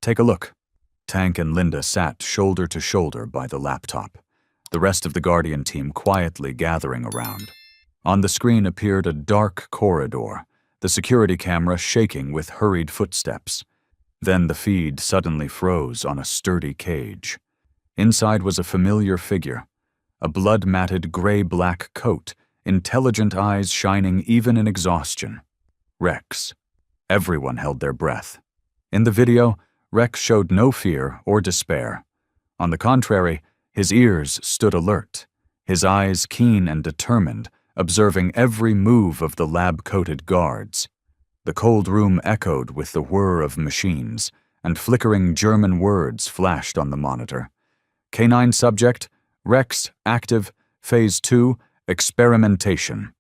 Take a look. Tank and Linda sat shoulder to shoulder by the laptop, the rest of the Guardian team quietly gathering around. On the screen appeared a dark corridor, the security camera shaking with hurried footsteps. Then the feed suddenly froze on a sturdy cage. Inside was a familiar figure, a blood-matted gray-black coat, intelligent eyes shining even in exhaustion. Rex. Everyone held their breath. In the video, Rex showed no fear or despair. On the contrary, his ears stood alert, his eyes keen and determined, observing every move of the lab-coated guards. The cold room echoed with the whir of machines, and flickering German words flashed on the monitor. Canine subject, Rex, active, Phase 2, experimentation.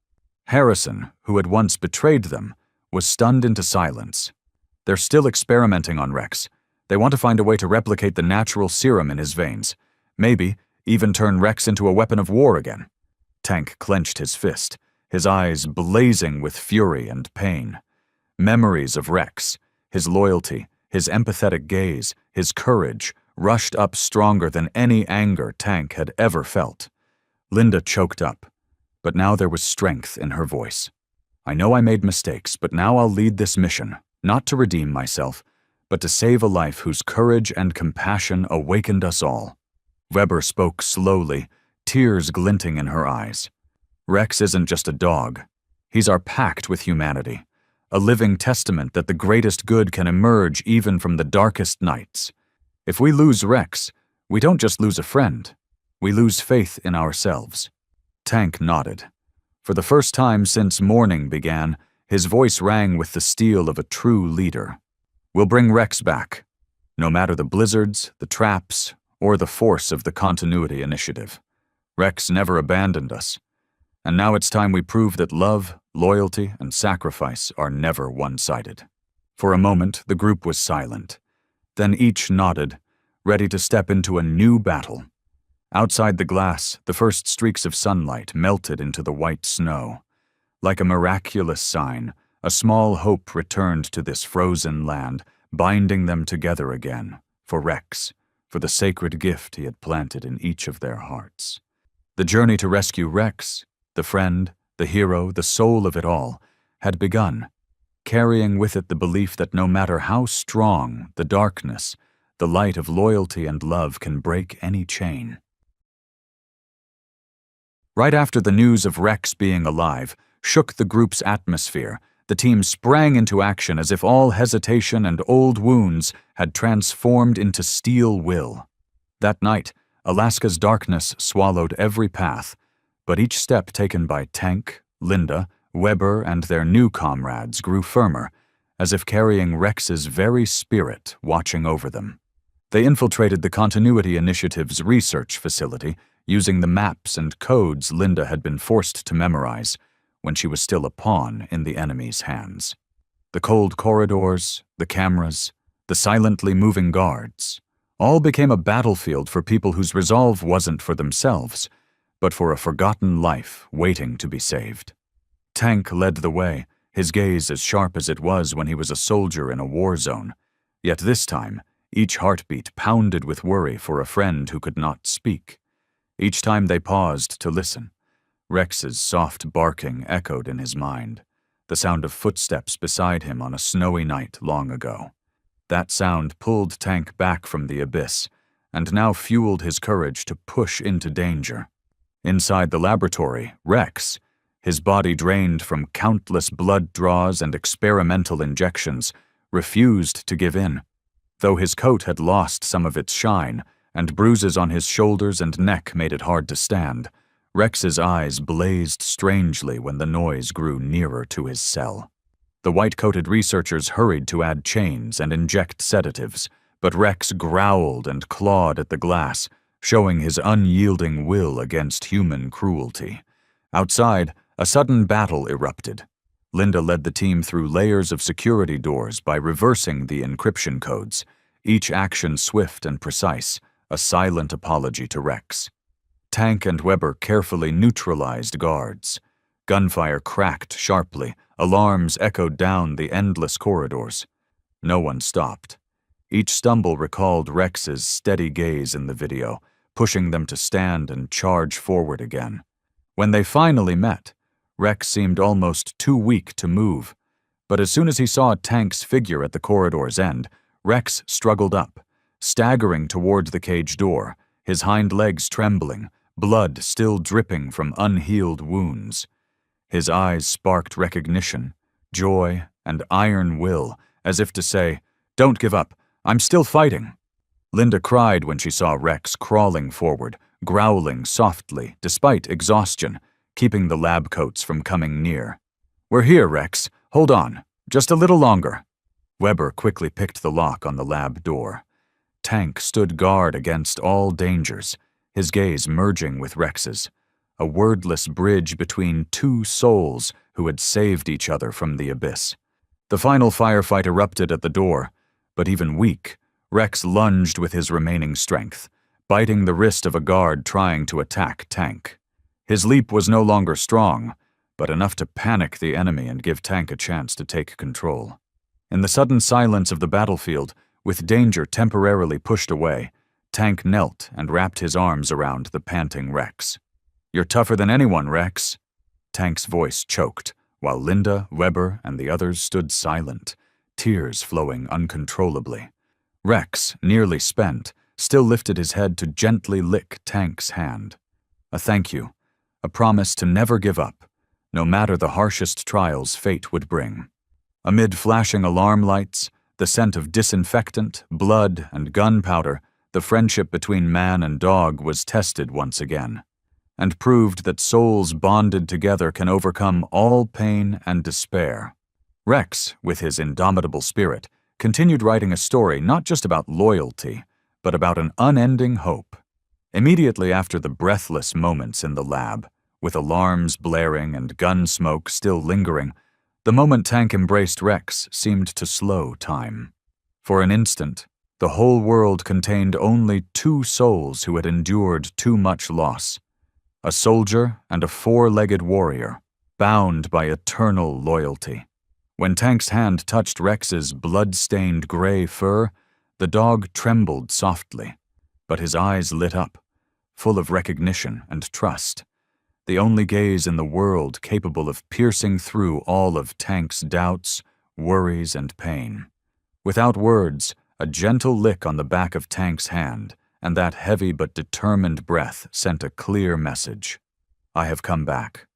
Harrison, who had once betrayed them, was stunned into silence. They're still experimenting on Rex. They want to find a way to replicate the natural serum in his veins. Maybe even turn Rex into a weapon of war again. Tank clenched his fist, his eyes blazing with fury and pain. Memories of Rex, his loyalty, his empathetic gaze, his courage, rushed up stronger than any anger Tank had ever felt. Linda choked up, but now there was strength in her voice. I know I made mistakes, but now I'll lead this mission, not to redeem myself, but to save a life whose courage and compassion awakened us all. Weber spoke slowly, tears glinting in her eyes. Rex isn't just a dog. He's our pact with humanity, a living testament that the greatest good can emerge even from the darkest nights. If we lose Rex, we don't just lose a friend. We lose faith in ourselves. Tank nodded. For the first time since morning began, his voice rang with the steel of a true leader. We'll bring Rex back, no matter the blizzards, the traps, or the force of the Continuity Initiative. Rex never abandoned us. And now it's time we prove that love, loyalty, and sacrifice are never one-sided. For a moment, the group was silent. Then each nodded, ready to step into a new battle. Outside the glass, the first streaks of sunlight melted into the white snow. Like a miraculous sign, a small hope returned to this frozen land, binding them together again, for Rex, for the sacred gift he had planted in each of their hearts. The journey to rescue Rex, the friend, the hero, the soul of it all, had begun, carrying with it the belief that no matter how strong the darkness, the light of loyalty and love can break any chain. Right after the news of Rex being alive shook the group's atmosphere, the team sprang into action as if all hesitation and old wounds had transformed into steel will. That night, Alaska's darkness swallowed every path, but each step taken by Tank, Linda, Weber, and their new comrades grew firmer, as if carrying Rex's very spirit watching over them. They infiltrated the Continuity Initiative's research facility, using the maps and codes Linda had been forced to memorize when she was still a pawn in the enemy's hands. The cold corridors, the cameras, the silently moving guards, all became a battlefield for people whose resolve wasn't for themselves, but for a forgotten life waiting to be saved. Tank led the way, his gaze as sharp as it was when he was a soldier in a war zone. Yet this time, each heartbeat pounded with worry for a friend who could not speak. Each time they paused to listen, Rex's soft barking echoed in his mind, the sound of footsteps beside him on a snowy night long ago. That sound pulled Tank back from the abyss, and now fueled his courage to push into danger. Inside the laboratory, Rex, his body drained from countless blood draws and experimental injections, refused to give in. Though his coat had lost some of its shine, and bruises on his shoulders and neck made it hard to stand, Rex's eyes blazed strangely when the noise grew nearer to his cell. The white-coated researchers hurried to add chains and inject sedatives, but Rex growled and clawed at the glass, showing his unyielding will against human cruelty. Outside, a sudden battle erupted. Linda led the team through layers of security doors by reversing the encryption codes, each action swift and precise, a silent apology to Rex. Tank and Weber carefully neutralized guards. Gunfire cracked sharply, alarms echoed down the endless corridors. No one stopped. Each stumble recalled Rex's steady gaze in the video, pushing them to stand and charge forward again. When they finally met, Rex seemed almost too weak to move, but as soon as he saw Tank's figure at the corridor's end, Rex struggled up, staggering toward the cage door, his hind legs trembling, blood still dripping from unhealed wounds. His eyes sparked recognition, joy, and iron will, as if to say, "Don't give up, I'm still fighting." Linda cried when she saw Rex crawling forward, growling softly despite exhaustion, keeping the lab coats from coming near. "We're here, Rex. Hold on. Just a little longer." Weber quickly picked the lock on the lab door. Tank stood guard against all dangers, his gaze merging with Rex's, a wordless bridge between two souls who had saved each other from the abyss. The final firefight erupted at the door, but even weak, Rex lunged with his remaining strength, biting the wrist of a guard trying to attack Tank. His leap was no longer strong, but enough to panic the enemy and give Tank a chance to take control. In the sudden silence of the battlefield, with danger temporarily pushed away, Tank knelt and wrapped his arms around the panting Rex. "You're tougher than anyone, Rex." Tank's voice choked, while Linda, Weber, and the others stood silent, tears flowing uncontrollably. Rex, nearly spent, still lifted his head to gently lick Tank's hand. A thank you, a promise to never give up, no matter the harshest trials fate would bring. Amid flashing alarm lights, the scent of disinfectant, blood, and gunpowder, the friendship between man and dog was tested once again, and proved that souls bonded together can overcome all pain and despair. Rex, with his indomitable spirit, continued writing a story not just about loyalty, but about an unending hope. Immediately after the breathless moments in the lab, with alarms blaring and gun smoke still lingering, the moment Tank embraced Rex seemed to slow time. For an instant, the whole world contained only two souls who had endured too much loss. A soldier and a four-legged warrior, bound by eternal loyalty. When Tank's hand touched Rex's blood-stained gray fur, the dog trembled softly, but his eyes lit up, full of recognition and trust, the only gaze in the world capable of piercing through all of Tank's doubts, worries, and pain. Without words, a gentle lick on the back of Tank's hand, and that heavy but determined breath sent a clear message. "I have come back."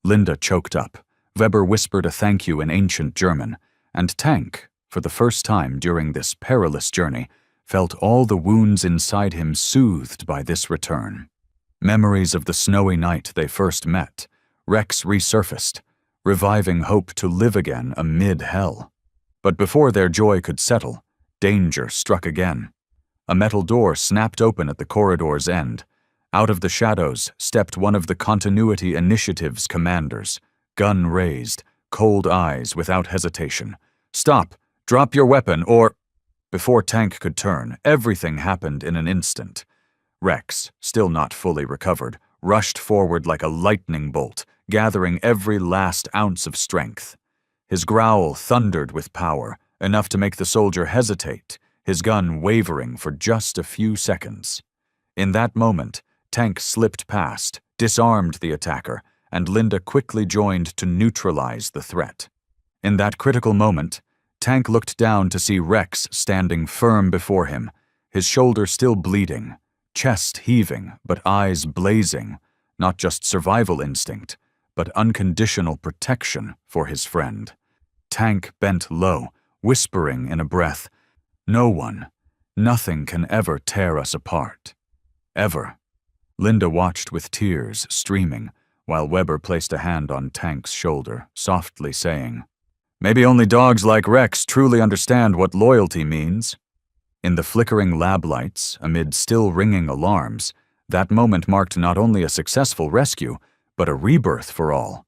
Linda choked up. Weber whispered a thank you in ancient German, and Tank, for the first time during this perilous journey, felt all the wounds inside him soothed by this return. Memories of the snowy night they first met, Rex resurfaced, reviving hope to live again amid hell. But before their joy could settle, danger struck again. A metal door snapped open at the corridor's end. Out of the shadows stepped one of the Continuity Initiative's commanders, gun raised, cold eyes without hesitation. "Stop! Drop your weapon, or—" Before Tank could turn, everything happened in an instant. Rex, still not fully recovered, rushed forward like a lightning bolt, gathering every last ounce of strength. His growl thundered with power, enough to make the soldier hesitate, his gun wavering for just a few seconds. In that moment, Tank slipped past, disarmed the attacker, and Linda quickly joined to neutralize the threat. In that critical moment, Tank looked down to see Rex standing firm before him, his shoulder still bleeding, chest heaving but eyes blazing, not just survival instinct, but unconditional protection for his friend. Tank bent low, whispering in a breath, "No one, nothing can ever tear us apart. Ever." Linda watched with tears streaming, while Weber placed a hand on Tank's shoulder, softly saying, "Maybe only dogs like Rex truly understand what loyalty means." In the flickering lab lights, amid still ringing alarms, that moment marked not only a successful rescue, but a rebirth for all.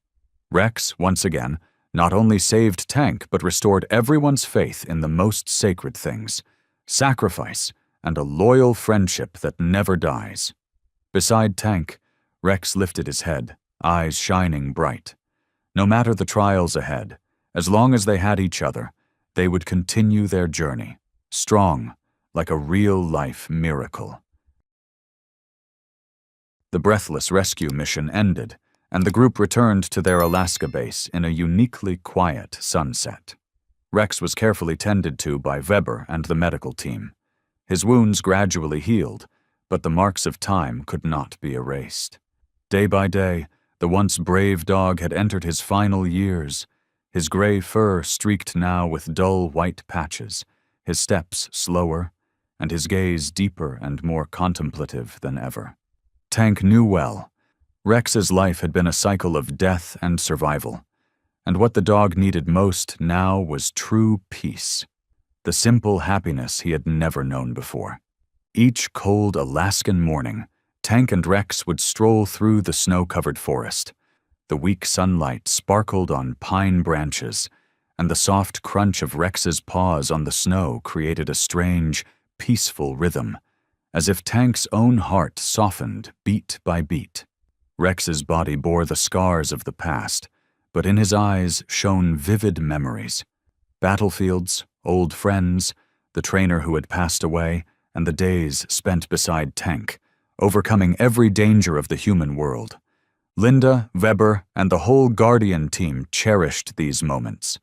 Rex, once again, not only saved Tank but restored everyone's faith in the most sacred things: sacrifice and a loyal friendship that never dies. Beside Tank, Rex lifted his head, eyes shining bright. No matter the trials ahead, as long as they had each other, they would continue their journey, strong, like a real-life miracle. The breathless rescue mission ended, and the group returned to their Alaska base in a uniquely quiet sunset. Rex was carefully tended to by Weber and the medical team. His wounds gradually healed, but the marks of time could not be erased. Day by day, the once brave dog had entered his final years, his gray fur streaked now with dull white patches, his steps slower, and his gaze deeper and more contemplative than ever. Tank knew well. Rex's life had been a cycle of death and survival, and what the dog needed most now was true peace, the simple happiness he had never known before. Each cold Alaskan morning, Tank and Rex would stroll through the snow-covered forest. The weak sunlight sparkled on pine branches, and the soft crunch of Rex's paws on the snow created a strange, peaceful rhythm, as if Tank's own heart softened beat by beat. Rex's body bore the scars of the past, but in his eyes shone vivid memories. Battlefields, old friends, the trainer who had passed away, and the days spent beside Tank, overcoming every danger of the human world. Linda, Weber, and the whole Guardian team cherished these moments.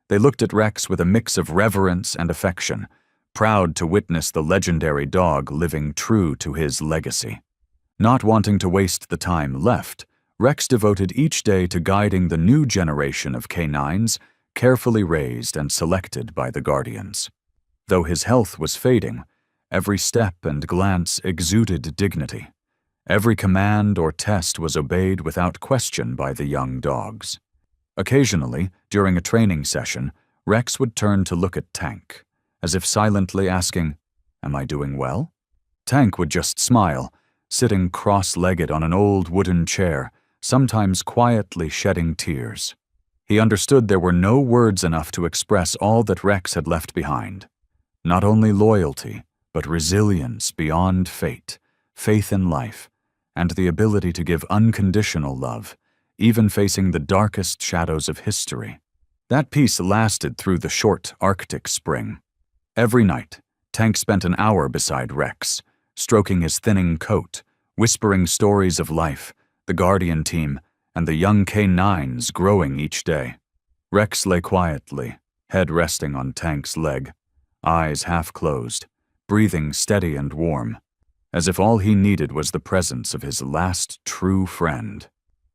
They looked at Rex with a mix of reverence and affection, proud to witness the legendary dog living true to his legacy. Not wanting to waste the time left, Rex devoted each day to guiding the new generation of canines, carefully raised and selected by the Guardians. Though his health was fading, every step and glance exuded dignity. Every command or test was obeyed without question by the young dogs. Occasionally, during a training session, Rex would turn to look at Tank, as if silently asking, "Am I doing well?" Tank would just smile, sitting cross-legged on an old wooden chair, sometimes quietly shedding tears. He understood there were no words enough to express all that Rex had left behind. Not only loyalty, but resilience beyond fate, faith in life, and the ability to give unconditional love, even facing the darkest shadows of history. That peace lasted through the short Arctic spring. Every night, Tank spent an hour beside Rex, stroking his thinning coat, whispering stories of life, the Guardian team, and the young canines growing each day. Rex lay quietly, head resting on Tank's leg, eyes half closed, breathing steady and warm, as if all he needed was the presence of his last true friend.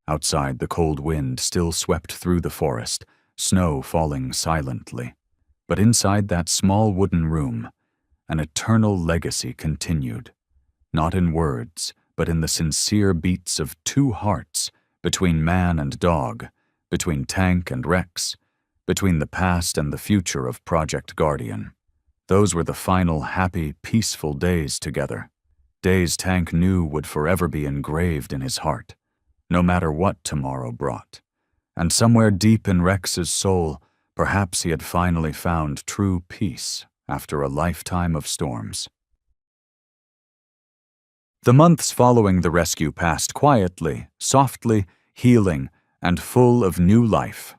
Outside, the cold wind still swept through the forest, snow falling silently. But inside that small wooden room, an eternal legacy continued, not in words, but in the sincere beats of two hearts, between man and dog, between Tank and Rex, between the past and the future of Project Guardian. Those were the final happy, peaceful days together. Days Tank knew would forever be engraved in his heart, no matter what tomorrow brought. And somewhere deep in Rex's soul, perhaps he had finally found true peace after a lifetime of storms. The months following the rescue passed quietly, softly, healing, and full of new life.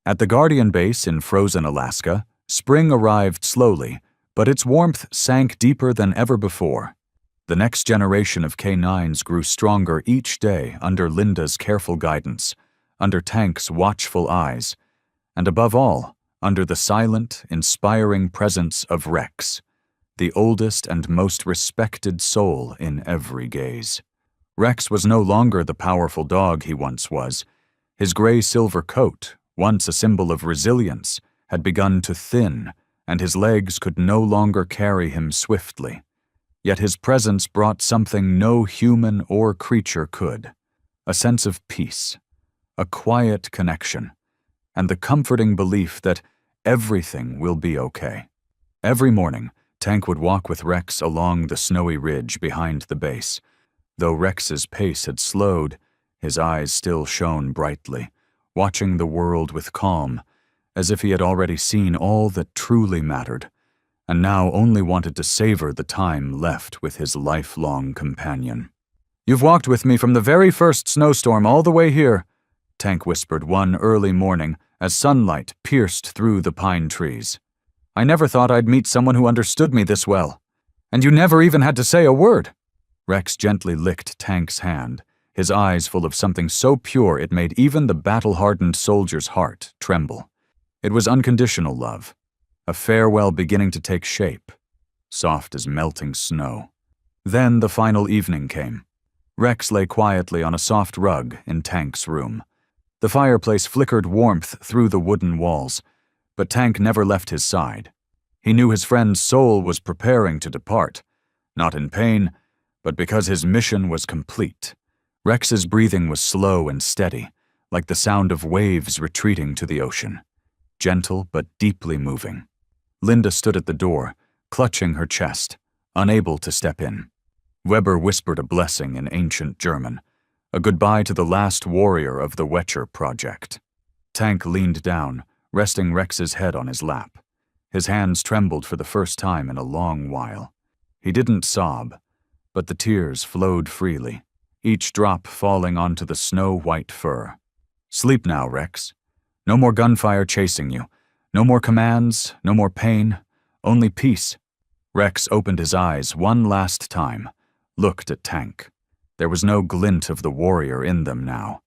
At the Guardian base in frozen Alaska, spring arrived slowly, but its warmth sank deeper than ever before. The next generation of canines grew stronger each day under Linda's careful guidance, under Tank's watchful eyes, and above all, under the silent, inspiring presence of Rex, the oldest and most respected soul in every gaze. Rex was no longer the powerful dog he once was. His gray-silver coat, once a symbol of resilience, had begun to thin, and his legs could no longer carry him swiftly. Yet his presence brought something no human or creature could: a sense of peace, a quiet connection, and the comforting belief that everything will be okay. Every morning, Tank would walk with Rex along the snowy ridge behind the base. Though Rex's pace had slowed, his eyes still shone brightly, watching the world with calm, as if he had already seen all that truly mattered, and now only wanted to savor the time left with his lifelong companion. "You've walked with me from the very first snowstorm all the way here," Tank whispered one early morning as sunlight pierced through the pine trees. "I never thought I'd meet someone who understood me this well. And you never even had to say a word." Rex gently licked Tank's hand, his eyes full of something so pure it made even the battle-hardened soldier's heart tremble. It was unconditional love, a farewell beginning to take shape, soft as melting snow. Then the final evening came. Rex lay quietly on a soft rug in Tank's room. The fireplace flickered warmth through the wooden walls, but Tank never left his side. He knew his friend's soul was preparing to depart, not in pain, but because his mission was complete. Rex's breathing was slow and steady, like the sound of waves retreating to the ocean. Gentle but deeply moving. Linda stood at the door, clutching her chest, unable to step in. Weber whispered a blessing in ancient German, a goodbye to the last warrior of the WWII project. Tank leaned down, resting Rex's head on his lap. His hands trembled for the first time in a long while. He didn't sob, but the tears flowed freely, each drop falling onto the snow-white fur. "Sleep now, Rex. No more gunfire chasing you. No more commands, no more pain, only peace." Rex opened his eyes one last time, looked at Tank. There was no glint of the warrior in them now,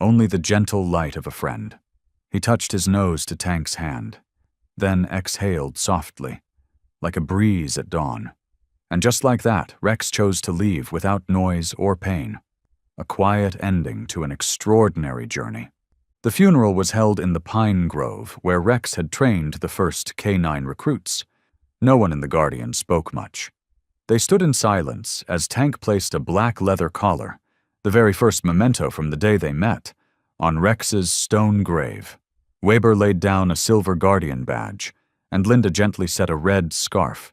only the gentle light of a friend. He touched his nose to Tank's hand, then exhaled softly, like a breeze at dawn. And just like that, Rex chose to leave without noise or pain. A quiet ending to an extraordinary journey. The funeral was held in the pine grove where Rex had trained the first K9 recruits. No one in the Guardian spoke much. They stood in silence as Tank placed a black leather collar, the very first memento from the day they met, on Rex's stone grave. Weber laid down a silver Guardian badge, and Linda gently set a red scarf,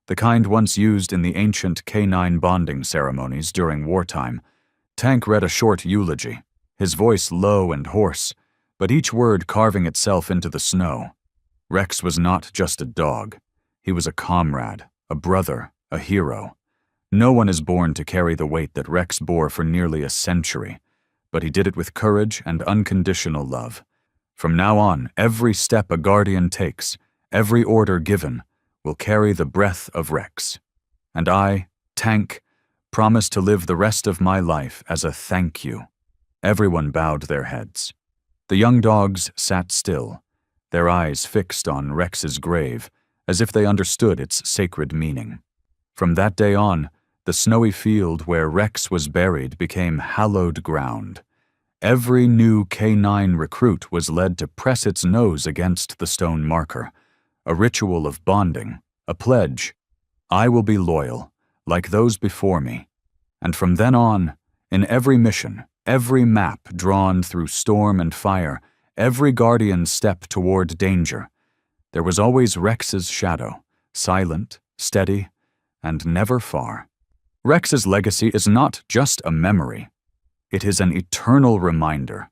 the kind once used in the ancient K9 bonding ceremonies during wartime. Tank read a short eulogy, his voice low and hoarse, but each word carving itself into the snow. Rex was not just a dog. He was a comrade, a brother, a hero. No one is born to carry the weight that Rex bore for nearly a century, but he did it with courage and unconditional love. From now on, every step a Guardian takes, every order given, will carry the breath of Rex. And I, Tank, promise to live the rest of my life as a thank you. Everyone bowed their heads. The young dogs sat still, their eyes fixed on Rex's grave, as if they understood its sacred meaning. From that day on, the snowy field where Rex was buried became hallowed ground. Every new K9 recruit was led to press its nose against the stone marker, a ritual of bonding, a pledge. I will be loyal, like those before me. And from then on, in every mission, every map drawn through storm and fire, every Guardian's step toward danger, there was always Rex's shadow, silent, steady, and never far. Rex's legacy is not just a memory. It is an eternal reminder.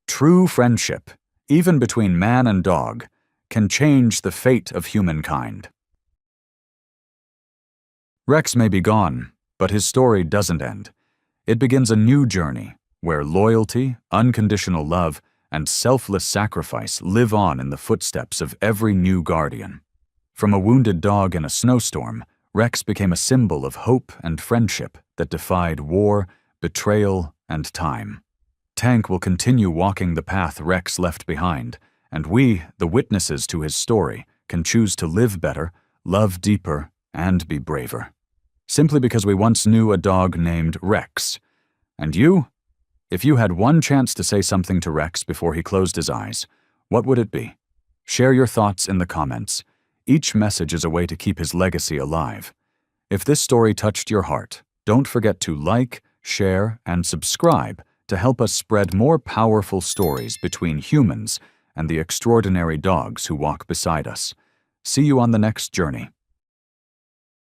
True friendship, even between man and dog, can change the fate of humankind. Rex may be gone, but his story doesn't end. It begins a new journey, where loyalty, unconditional love, and selfless sacrifice live on in the footsteps of every new Guardian. From a wounded dog in a snowstorm, Rex became a symbol of hope and friendship that defied war, betrayal, and time. Tank will continue walking the path Rex left behind, and we, the witnesses to his story, can choose to live better, love deeper, and be braver. Simply because we once knew a dog named Rex. And you? If you had one chance to say something to Rex before he closed his eyes, what would it be? Share your thoughts in the comments. Each message is a way to keep his legacy alive. If this story touched your heart, don't forget to like, share, and subscribe to help us spread more powerful stories between humans and the extraordinary dogs who walk beside us. See you on the next journey.